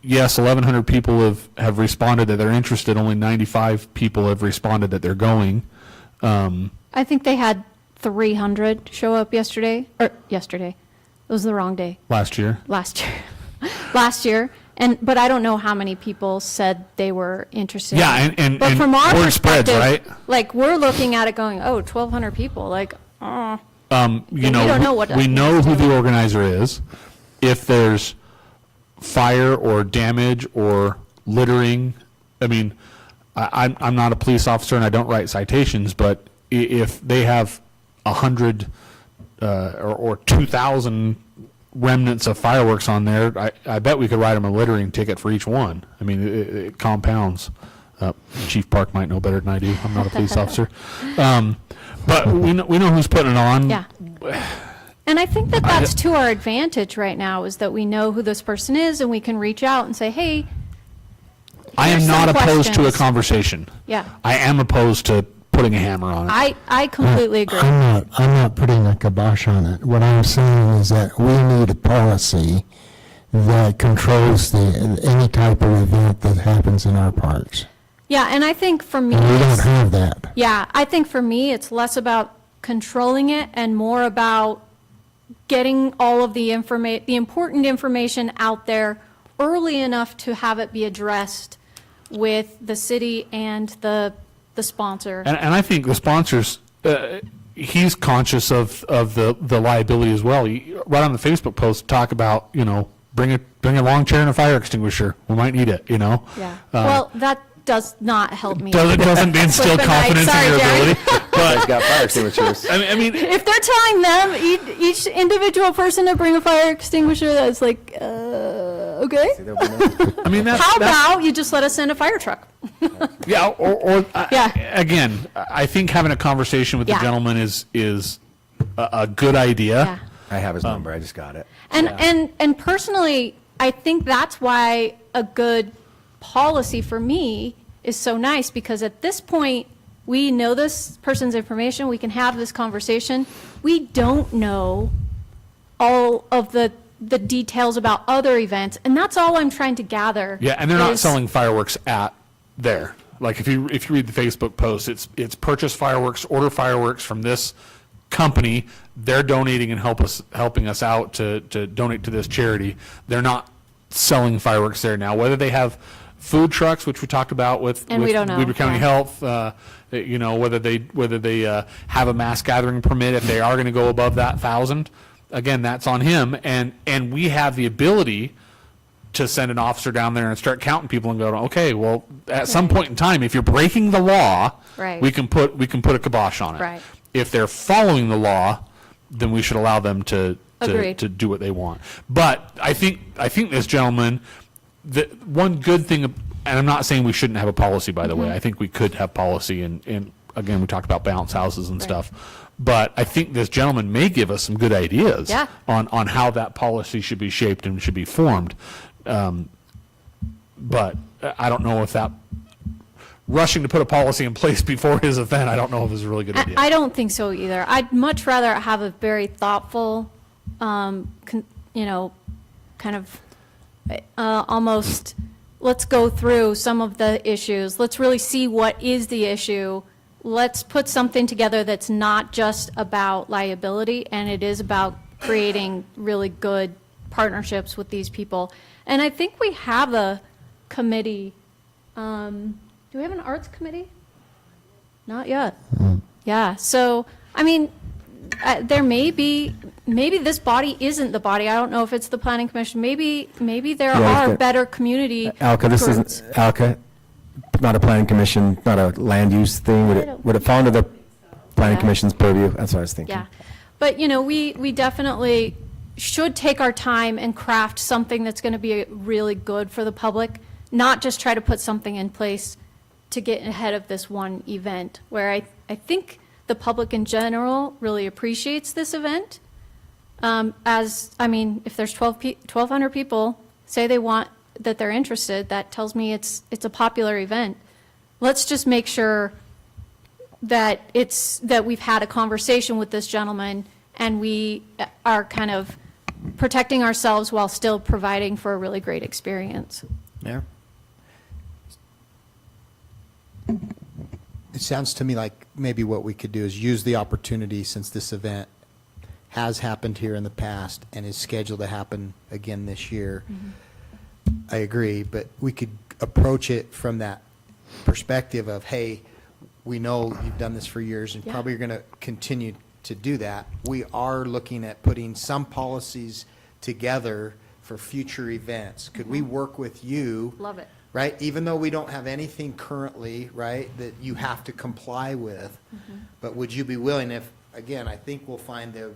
Yes, 1,100 people have responded that they're interested. Only 95 people have responded that they're going. I think they had 300 show up yesterday. It was the wrong day. Last year. Last year. But I don't know how many people said they were interested. Yeah, and But from our word spreads, perspective, right? like, we're looking at it going, 1,200 people, like, We don't know what we that know means, who do we? the organizer is. If there's fire or damage or littering, I mean, I'm not a police officer and I don't write citations, but if they have 100 or 2,000 remnants of fireworks on there, I bet we could write them a littering ticket for each one. I mean, it compounds. Chief Park might know better than I do. I'm not a police officer. But we know who's putting it on. Yeah. And I think that that's to our advantage right now, is that we know who this person is and we can reach out and say, hey, I am here's not some opposed to a questions. conversation. Yeah. I am opposed to putting a hammer on it. I completely agree. I'm not putting a kibosh on it. What I'm saying is that we need a policy that controls any type of event that happens in our parks. Yeah, and I think for me, And we don't it's- have that. yeah, I think for me, it's less about controlling it and more about getting all of the important information out there early enough to have it be addressed with the city and the sponsor. And I think the sponsors, he's conscious of the liability as well. Right on the Facebook post, talk about, bring a long chair and a fire extinguisher. We might need it, Yeah. Well, that does not help me. Doesn't instill Flip a night. confidence in Sorry, your Jerry. ability. Guys got fire extinguishers. I mean, If they're telling them, each individual person to bring a fire extinguisher, that's like, okay. I mean, that's, How that's- about you just let us send a fire truck? yeah, or Yeah. again, I think having a conversation with the Yeah. gentleman is a good idea. Yeah. I have his number, I just got it. And personally, I think that's why a good policy for me is so nice, because at this point, we know this person's information, we can have this conversation. We don't know all of the details about other events, and that's all I'm trying to gather. Yeah, and they're not is- selling fireworks at there. Like if you read the Facebook post, it's purchase fireworks, order fireworks from this company. They're donating and helping us out to donate to this charity. They're not selling fireworks there now. Whether they have food trucks, which we talked about with And we don't know, Weber County yeah. Health, whether they have a mass gathering permit, if they are going to go above that 1,000, again, that's on him. And we have the ability to send an officer down there and start counting people and go, okay, well, at some Right. point in time, if you're breaking the law, Right. we can put a kibosh on it. Right. If they're following the law, then we should allow them to Agreed. do what they want. But I think this gentleman, the one good thing, and I'm not saying we shouldn't have a policy, by the Mm-hmm. way. I think we could have policy, and again, we talked about bounce houses and Right. stuff. But I think this gentleman may give us some good ideas Yeah. on how that policy should be shaped and should be formed. But I don't know if that rushing to put a policy in place before his event, I don't know if is a really good idea. I don't think so either. I'd much rather have a very thoughtful, kind of almost, let's go through some of the issues. Let's really see what is the issue. Let's put something together that's not just about liability, and it is about creating really good partnerships with these people. And I think we have a committee. Do we have an arts committee? Not yet. Yeah, so, I mean, there may be, maybe this body isn't the body. I don't know if it's the planning commission. Maybe there Yeah, are okay. better community Alka, this groups. isn't, Alka, not a planning commission, not a land use thing. Would it fall under the planning Yeah. commission's purview? That's what I was thinking. Yeah, but, you know, we definitely should take our time and craft something that's going to be really good for the public, not just try to put something in place to get ahead of this one event, where I think the public in general really appreciates this event. I mean, if there's 1,200 people say that they're interested, that tells me it's a popular event. Let's just make sure that we've had a conversation with this gentleman and we are kind of protecting ourselves while still providing for a really great experience. Mayor? It sounds to me like maybe what we could do is use the opportunity, since this event has happened here in the past and is scheduled to happen again this year. I agree, but we could approach it from that perspective of, hey, we know you've done this for years and Yeah. probably you're going to continue to do that. We are looking at putting some policies together for future events. Could we work with you? Love it. Right? Even though we don't have anything currently, right, that you have to comply with. But would you be willing, if, again, I think we'll find they're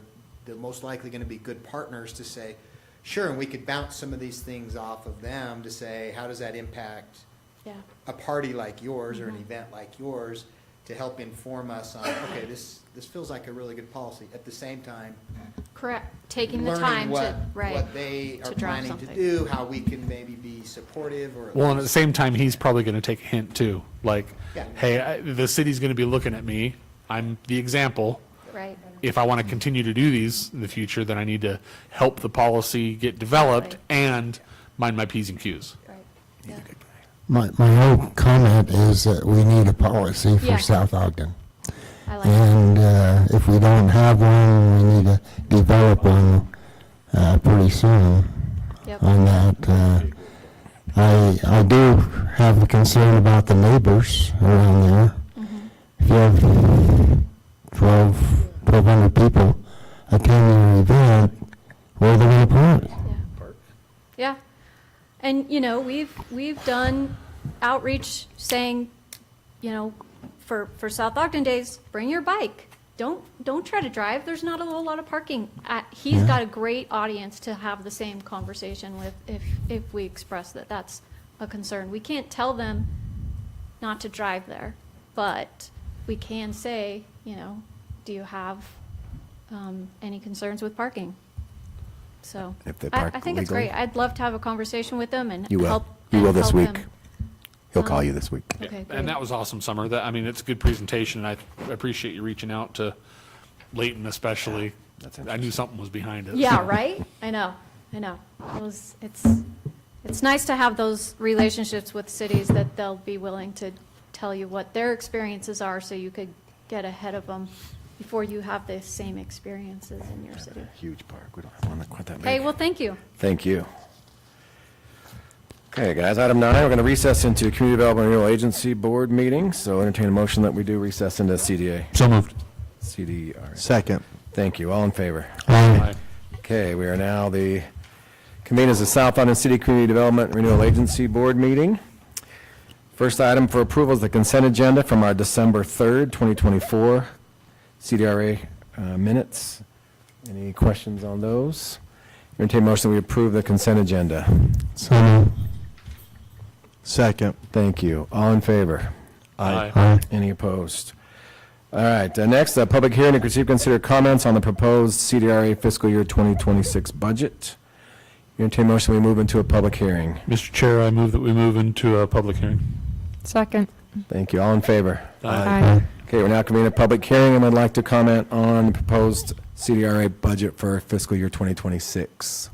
most likely going to be good partners to say, sure, and we could bounce some of these things off of them to say, how does that impact Yeah. a party like yours or an event like yours, to help inform us on, okay, this feels like a really good policy. At the same time, Correct, taking the learning time to, what right. they are to draft planning to something. do, how we can maybe be supportive or. Well, and at the same time, he's probably going to take a hint too. Like, Yeah. hey, the city's going to be looking at me. I'm the example. Right, If I want to continue to do these in the future, then I need to help the policy get developed and mind my P's and Q's. right, yeah. My whole comment is that we need a policy for Yeah. South Ogden. I like that. And if we don't have one, we need to develop one pretty soon Yep. on that. I do have a concern about the neighbors around there. If you have 1,200 people attending an event, where are they going to park? Yeah, and, you know, we've done outreach saying, you know, for South Ogden Days, bring your bike. Don't try to drive, there's not a whole lot of parking. He's got a great audience to have the same conversation with if we express that that's a concern. We can't tell them not to drive there, but we can say, you know, do you have any concerns with parking? So, If they I park think it's legally. great. I'd love to have a conversation with them and You will. help. You and will this help week. him. He'll call you this week. Okay, great. And that was awesome, Summer. That, I mean, it's a good presentation, and I appreciate you reaching out to Leighton especially. That's I knew something was behind it. Yeah, right? I know. It's nice to have those relationships with cities that they'll be willing to tell you what their experiences are so you could get ahead of them before you have the same experiences in your city. Huge park. We don't have one quite that big. Okay, well, thank you. Thank you. Okay, guys, item 9, we're going to recess into Community Development Renewal Agency Board meeting. So entertain a motion that we do recess into CDA. So moved. CDR. Second. Thank you. All in favor? Aye. Okay, we are now convene as the South Ogden City Community Development Renewal Agency Board meeting. First item for approval is the consent agenda from our December 3rd, 2024 CDRA minutes. Any questions on those? Entertain a motion that we approve the consent agenda. So moved. Second. Thank you. All in favor? Aye. Aye. Any opposed? All right, next, public hearing to receive, consider comments on the proposed CDRA fiscal year 2026 budget. Entertain a motion, we move into a public hearing. Mr. Chair, I move that we move into a public hearing. Second. Thank you. All in favor? Aye. Okay, we're now convening a public hearing, and I'd like to comment on the proposed CDRA budget for fiscal year 2026.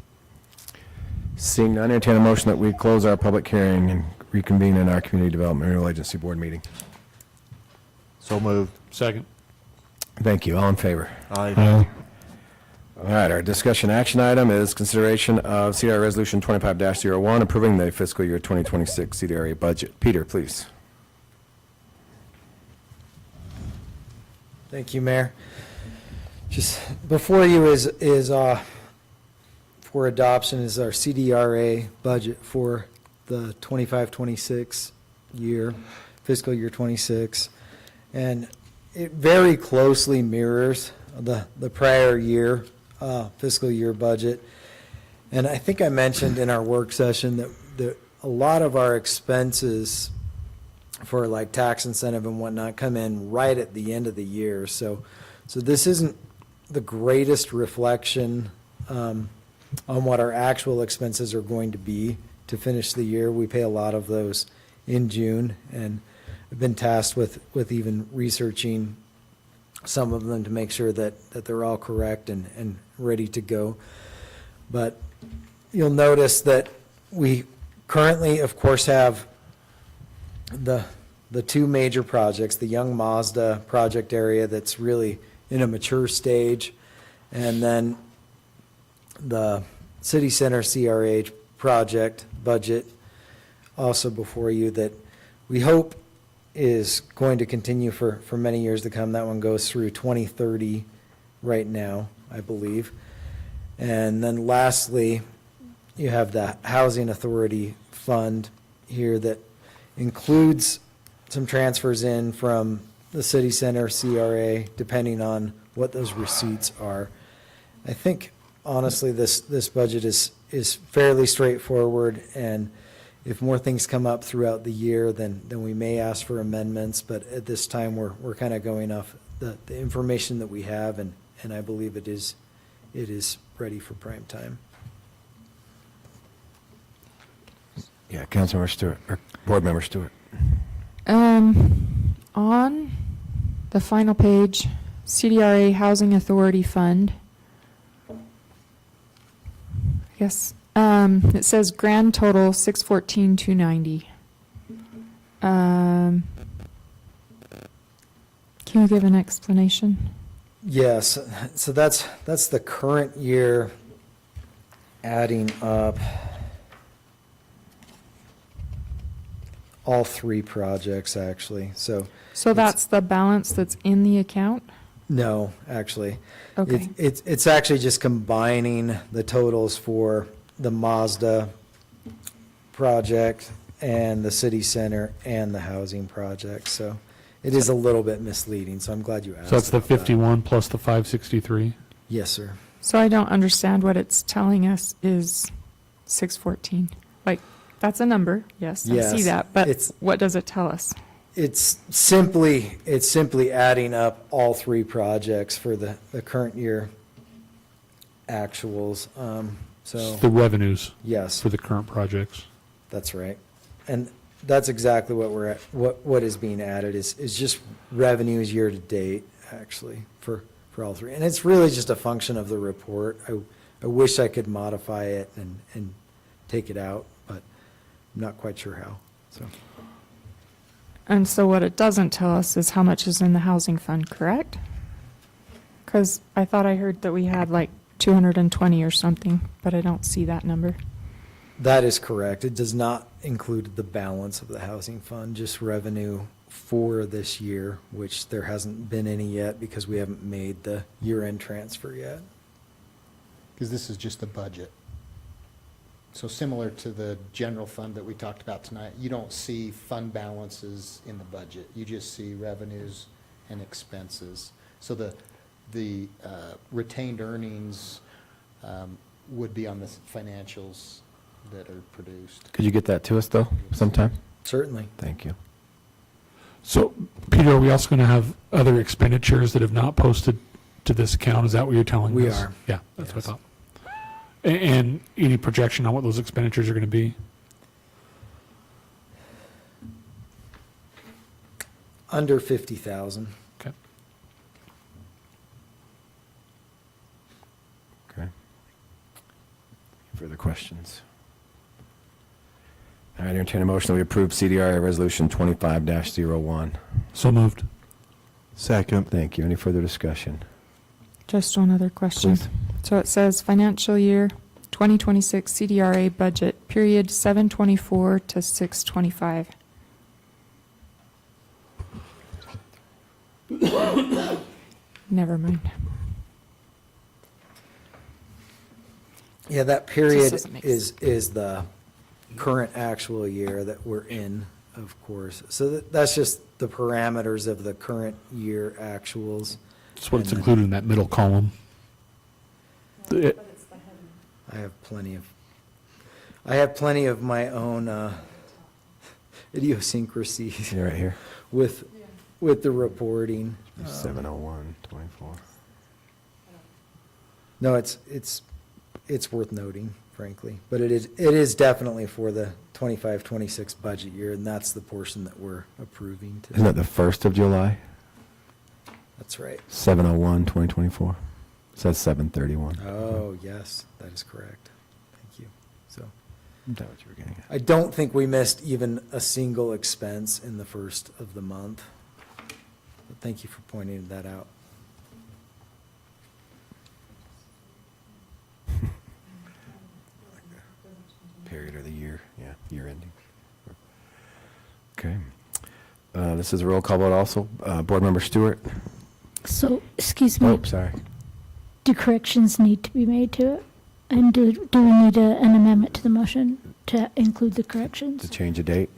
Seeing none, entertain a motion that we close our public hearing and reconvene in our Community Development Renewal Agency Board meeting. So moved. Second. Thank you. All in favor? Aye. Aye. All right, our discussion action item is consideration of CDRA Resolution 25-01, approving the fiscal year 2026 CDRA budget. Peter, please. Thank you, Mayor. Just before you is for adoption is our CDRA budget for the 25-26 year, fiscal year 26. And it very closely mirrors the prior year, fiscal year budget. And I think I mentioned in our work session that a lot of our expenses for like tax incentive and whatnot come in right at the end of the year. So this isn't the greatest reflection on what our actual expenses are going to be to finish the year. We pay a lot of those in June, and I've been tasked with even researching some of them to make sure that they're all correct and ready to go. But you'll notice that we currently, of course, have the two major projects, the Young Mazda project area that's really in a mature stage, and then the City Center CRH project budget also before you that we hope is going to continue for many years to come. That one goes through 2030 right now, I believe. And then lastly, you have the Housing Authority Fund here that includes some transfers in from the City Center CRA, depending on what those receipts are. I think, honestly, this budget is fairly straightforward, and if more things come up throughout the year, then we may ask for amendments, but at this time, we're kind of going off the information that we have, and I believe it is ready for prime time. Yeah, Councilmember Stewart, or Board Member Stewart. On the final page, CDRA Housing Authority Fund, I guess, it says grand total 614,290. Can you give an explanation? Yes, so that's the current year adding up all three projects, actually. So that's the balance that's in the account? no, actually. Okay. It's actually just combining the totals for the Mazda project and the city center and the housing project. So it is a little bit misleading, so I'm glad you asked. So that's the about that. 51 plus the 563? Yes, sir. So I don't understand what it's telling us is 614. Like, that's a number, yes, I see Yes, that, but it's- what does it tell us? It's simply adding up all three projects for the current year actuals. So, The revenues yes, for the current projects. that's right. And that's exactly what we're at, what is being added is just revenues year to date, actually, for all three. And it's really just a function of the report. I wish I could modify it and take it out, but I'm not quite sure how, so. And so what it doesn't tell us is how much is in the housing fund, correct? Because I thought I heard that we had like 220 or something, but I don't see that number. That is correct. It does not include the balance of the housing fund, just revenue for this year, which there hasn't been any yet because we haven't made the year-end transfer yet. Because this is just the budget. So similar to the general fund that we talked about tonight, you don't see fund balances in the budget. You just see revenues and expenses. So the retained earnings would be on the financials that are produced. Could you get that to us, though, sometime? Certainly. Thank you. So, Peter, are we also going to have other expenditures that have not posted to this account? Is that what you're telling us? We are. Yeah, that's what I Yes. thought. And any projection on what those expenditures are going to be? Under 50,000. Okay. Okay. Further questions? All right, entertain a motion that we approve CDRA Resolution 25-01. So moved. Second. Thank you. Any further discussion? Just one other question. Please. So it says financial year 2026 CDRA budget, period 724 to 625. never mind. Yeah, that period doesn't make is the current actual year that we're in, of course. So that's just the parameters of the current year actuals. That's what it's And then included in that middle column. I have plenty of my own idiosyncrasies Yeah, right here. with the reporting. 70124. No, it's worth noting, frankly, but it is definitely for the 25-26 budget year, and that's the portion that we're approving Isn't that today. the 1st of July? That's right. 701/2024. Says 731. Oh, yes, that is correct. Thank you. So Is that what you were getting at? I don't think we missed even a single expense in the first of the month. But thank you for pointing that out. Period of the year, yeah, year ending. Okay. This is a roll call vote also. Board Member Stewart? So, excuse me, Oh, sorry. do corrections need to be made to it? And do we need an amendment to the motion to include the corrections? To change a date?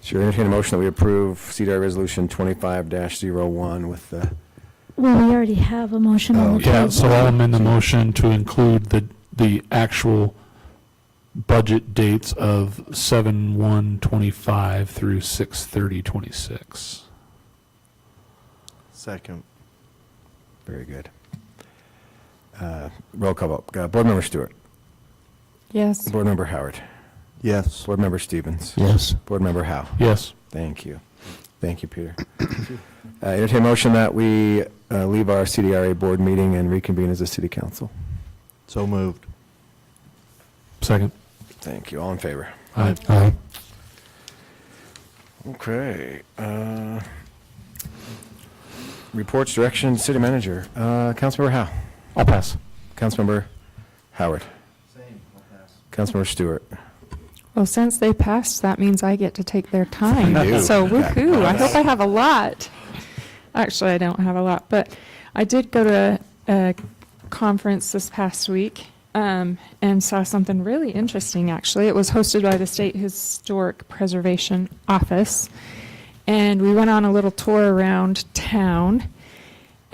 Sure, entertain a motion that we approve CDR Resolution 25-01 with the, Well, we already have a motion on the table. Yeah, so I'll amend the motion to include the actual budget dates of 7/1/25 through 6/30/26. Second. very good. Roll call vote. Board Member Stewart? Yes. Board Member Howard? Yes. Board Member Stevens? Yes. Board Member Howe? Yes. Thank you. Thank you, Peter. Entertain a motion that we leave our CDRA board meeting and reconvene as a city council. So moved. Second. Thank you. All in favor? Aye. Aye. Okay. Reports, direction, city manager. Councilmember Howe? I'll pass. Councilmember Howard? Same, I'll pass. Councilmember Stewart? Well, since they passed, that means I get to take their time. You do. So woohoo, I hope I have a lot. Actually, I don't have a lot, but I did go to a conference this past week and saw something really interesting, actually. It was hosted by the State Historic Preservation Office. And we went on a little tour around town,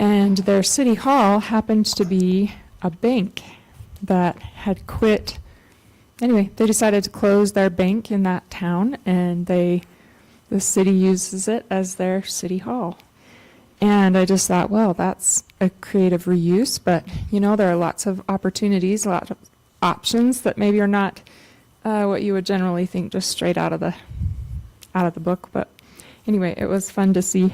and their city hall happened to be a bank that had quit. Anyway, they decided to close their bank in that town, and the city uses it as their city hall. And I just thought, well, that's a creative reuse, but there are lots of opportunities, lots of options that maybe are not what you would generally think just straight out of the book. But anyway, it was fun to see.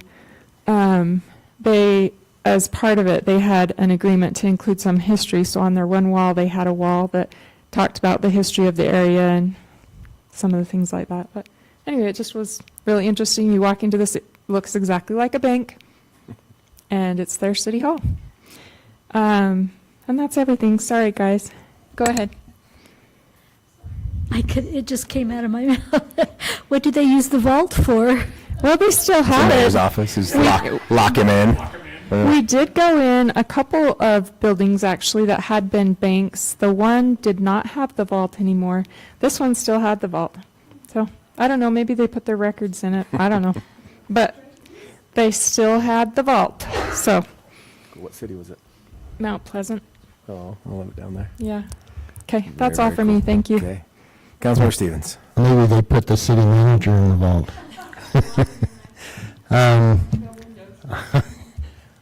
As part of it, they had an agreement to include some history. So on their one wall, they had a wall that talked about the history of the area and some of the things like that. But anyway, it just was really interesting. You walk into this, it looks exactly like a bank, and it's their city hall. And that's everything. Sorry, guys. Go ahead. It just came out of my mouth. What do they use the vault for? Well, they still The have mayor's it. office, just lock him in. We did go in a couple of buildings, actually, that had been banks. The one did not have the vault anymore. This one still had the vault. So, I don't know, maybe they put their records in it. I don't know. But they still had the vault. So, What city was it? Mount Pleasant. Oh, I'll leave it down there. Yeah. Okay, Very, that's all very for me. cool. Thank you. Okay. Councilmember Stevens? Maybe they put the city manager in the vault.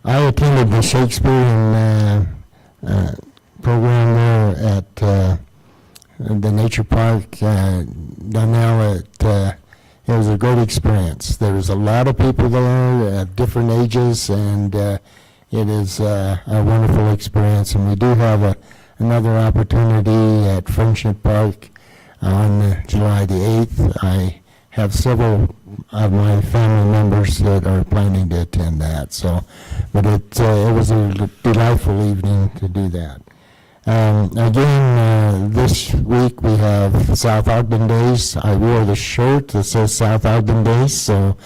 I attended the Shakespearean program there at the nature park. Donnell, it was a great experience. There was a lot of people there at different ages, and it is a wonderful experience. And we do have another opportunity at Friendship Park on July the 8th. I have several of my family members that are planning to attend that. So, but it was a delightful evening to do that. Again, this week we have South Ogden Days. I wore the shirt that says South Ogden Days, so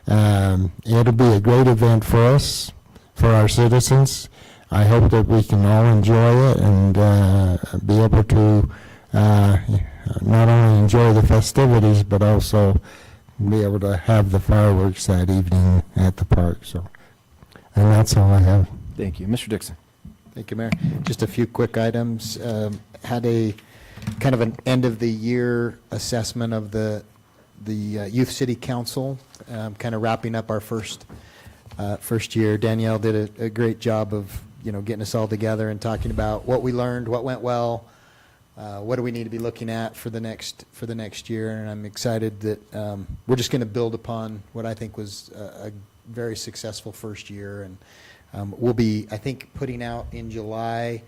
it'll be a great event for us. for our citizens. I hope that we can all enjoy it and be able to not only enjoy the festivities, but also be able to have the fireworks that evening at the park. So, and that's all I have. Thank you. Mr. Dixon. Thank you, Mayor. Just a few quick items. Had a kind of an end-of-the-year assessment of the Youth City Council, kind of wrapping up our first year. Danielle did a great job of, getting us all together and talking about what we learned, what went well, what do we need to be looking at for the next year. And I'm excited that we're just going to build upon what I think was a very successful first year. And we'll be, I think, putting out in July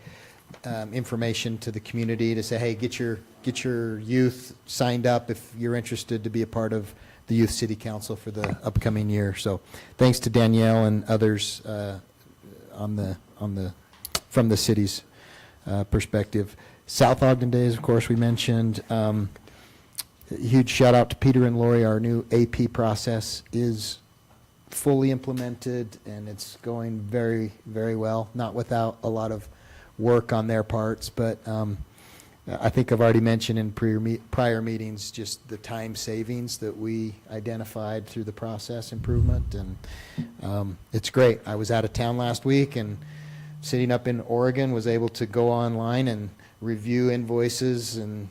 information to the community to say, hey, get your youth signed up if you're interested to be a part of the Youth City Council for the upcoming year. So thanks to Danielle and others from the city's perspective. South Ogden Days, of course, we mentioned. Huge shout out to Peter and Lori. Our new AP process is fully implemented, and it's going very, very well, not without a lot of work on their parts, but I think I've already mentioned in prior meetings just the time savings that we identified through the process improvement, and it's great. I was out of town last week, and sitting up in Oregon, was able to go online and review invoices and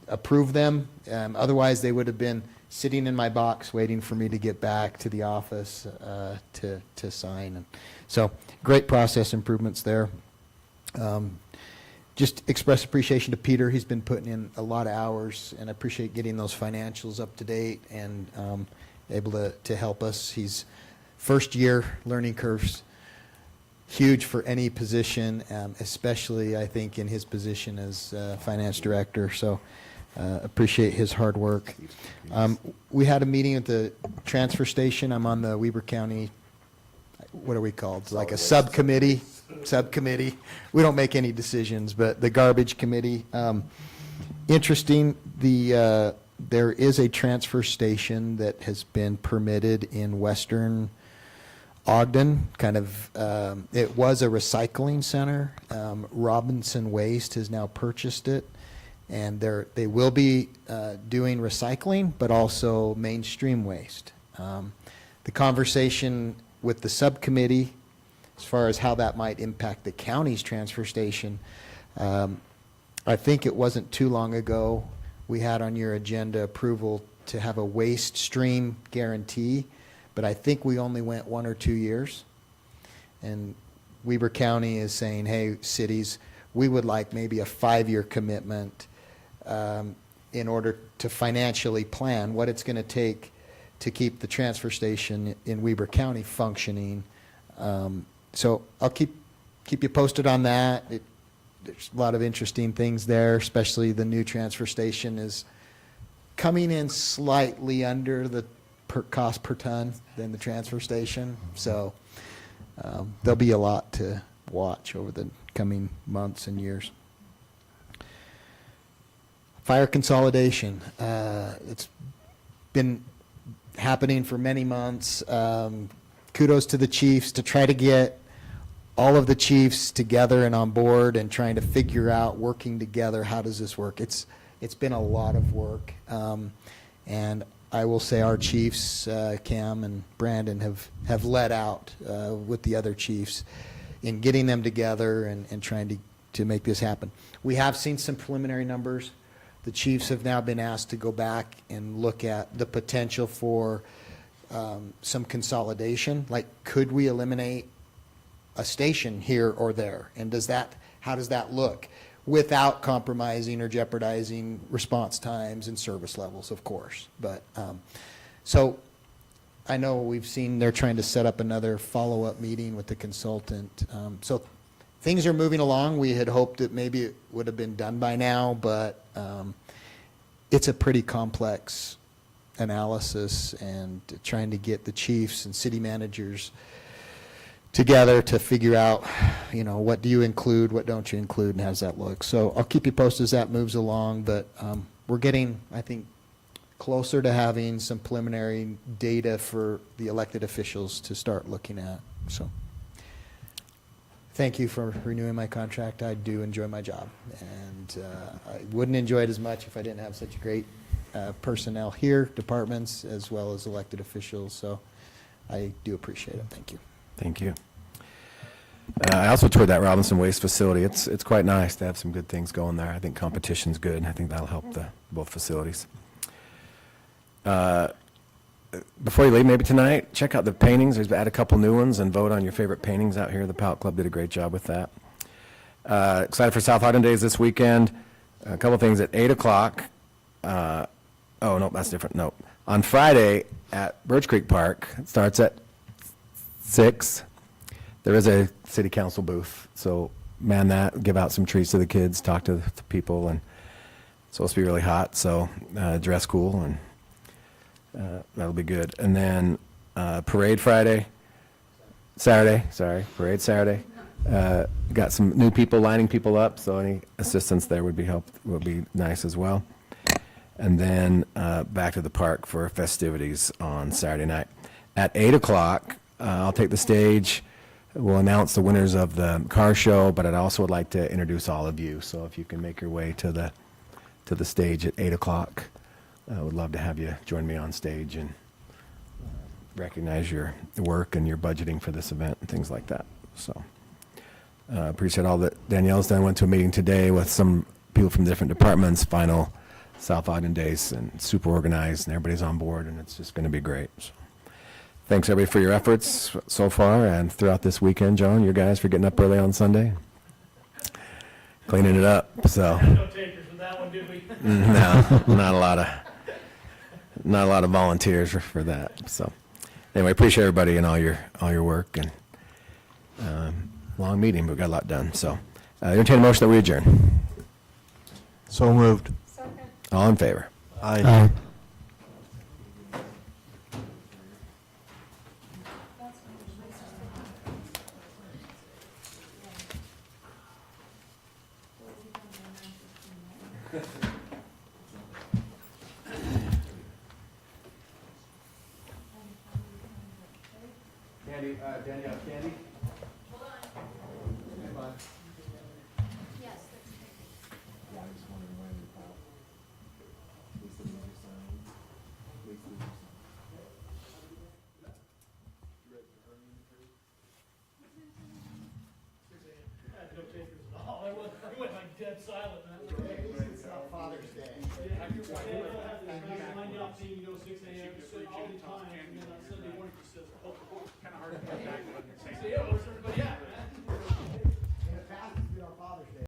approve them. Otherwise, they would have been sitting in my box waiting for me to get back to the office to sign. And so great process improvements there. Just express appreciation to Peter. He's been putting in a lot of hours, and I appreciate getting those financials up to date and able to help us. He's first year learning curves, huge for any position, especially I think in his position as finance director. So appreciate his hard work. We had a meeting at the transfer station. I'm on the Weber County, what are we called? It's like a subcommittee. We don't make any decisions, but the garbage committee. Interesting, there is a transfer station that has been permitted in western Ogden, kind of, it was a recycling center. Robinson Waste has now purchased it, and they will be doing recycling, but also mainstream waste. The conversation with the subcommittee, as far as how that might impact the county's transfer station, I think it wasn't too long ago we had on your agenda approval to have a waste stream guarantee, but I think we only went 1 or 2 years. And Weber County is saying, hey, cities, we would like maybe a 5-year commitment in order to financially plan what it's going to take to keep the transfer station in Weber County functioning. So I'll keep you posted on that. There's a lot of interesting things there, especially the new transfer station is coming in slightly under the cost per ton than the transfer station. So there'll be a lot to watch over the coming months and years. Fire consolidation. It's been happening for many months. Kudos to the chiefs to try to get all of the chiefs together and on board and trying to figure out, working together, how does this work? It's been a lot of work. And I will say our chiefs, Cam and Brandon, have led out with the other chiefs in getting them together and trying to make this happen. We have seen some preliminary numbers. The chiefs have now been asked to go back and look at the potential for some consolidation. Like, could we eliminate a station here or there? And how does that look? Without compromising or jeopardizing response times and service levels, of course. But so I know we've seen they're trying to set up another follow-up meeting with the consultant. So things are moving along. We had hoped that maybe it would have been done by now, but it's a pretty complex analysis, and trying to get the chiefs and city managers together to figure out, what do you include, what don't you include, and how does that look. So I'll keep you posted as that moves along, but we're getting, I think, closer to having some preliminary data for the elected officials to start looking at. So thank you for renewing my contract. I do enjoy my job, and I wouldn't enjoy it as much if I didn't have such great personnel here, departments, as well as elected officials, so I do appreciate it. Thank you. Thank you. I also toured that Robinson Waste facility. It's quite nice to have some good things going there. I think competition's good, and I think that'll help both facilities. Before you leave, maybe tonight, check out the paintings. Add a couple new ones and vote on your favorite paintings out here. The Palette Club did a great job with that. Excited for South Ogden Days this weekend. A couple things at 8 o'clock. Oh, no, that's different. No. On Friday at Birch Creek Park, it starts at 6. There is a city council booth, so man that, give out some treats to the kids, talk to the people, and it's supposed to be really hot, so dress cool, and that'll be good. And then parade Saturday. Parade Saturday. Got some new people lining people up, so any assistance there would be nice as well. And then back to the park for festivities on Saturday night. At 8 o'clock, I'll take the stage. We'll announce the winners of the car show, but I'd also would like to introduce all of you. So if you can make your way to the stage at 8 o'clock, I would love to have you join me on stage and recognize your work and your budgeting for this event and things like that. So appreciate all that Danielle's done. Went to a meeting today with some people from different departments, final South Ogden Days, and super organized, and everybody's on board, and it's just going to be great. So. Thanks, everybody, for your efforts so far and throughout this weekend. John, you guys for getting up early on Sunday, cleaning it up. So, No takers with that one, did we? no, not a lot of volunteers for that. So, anyway, appreciate everybody and all your work, and long meeting, but we got a lot done. So, entertain a motion that we adjourn. So moved. All in favor? Aye. Candy, Danielle, candy? No takers at all. I went like dead silent, man. It's not Father's Day. Yeah, you're right. Daniel had this guy lined up, saying, 6 a.m., so all the time, and then on Sunday morning, he says, oh, kind of hard to come back. Yeah, where's everybody at?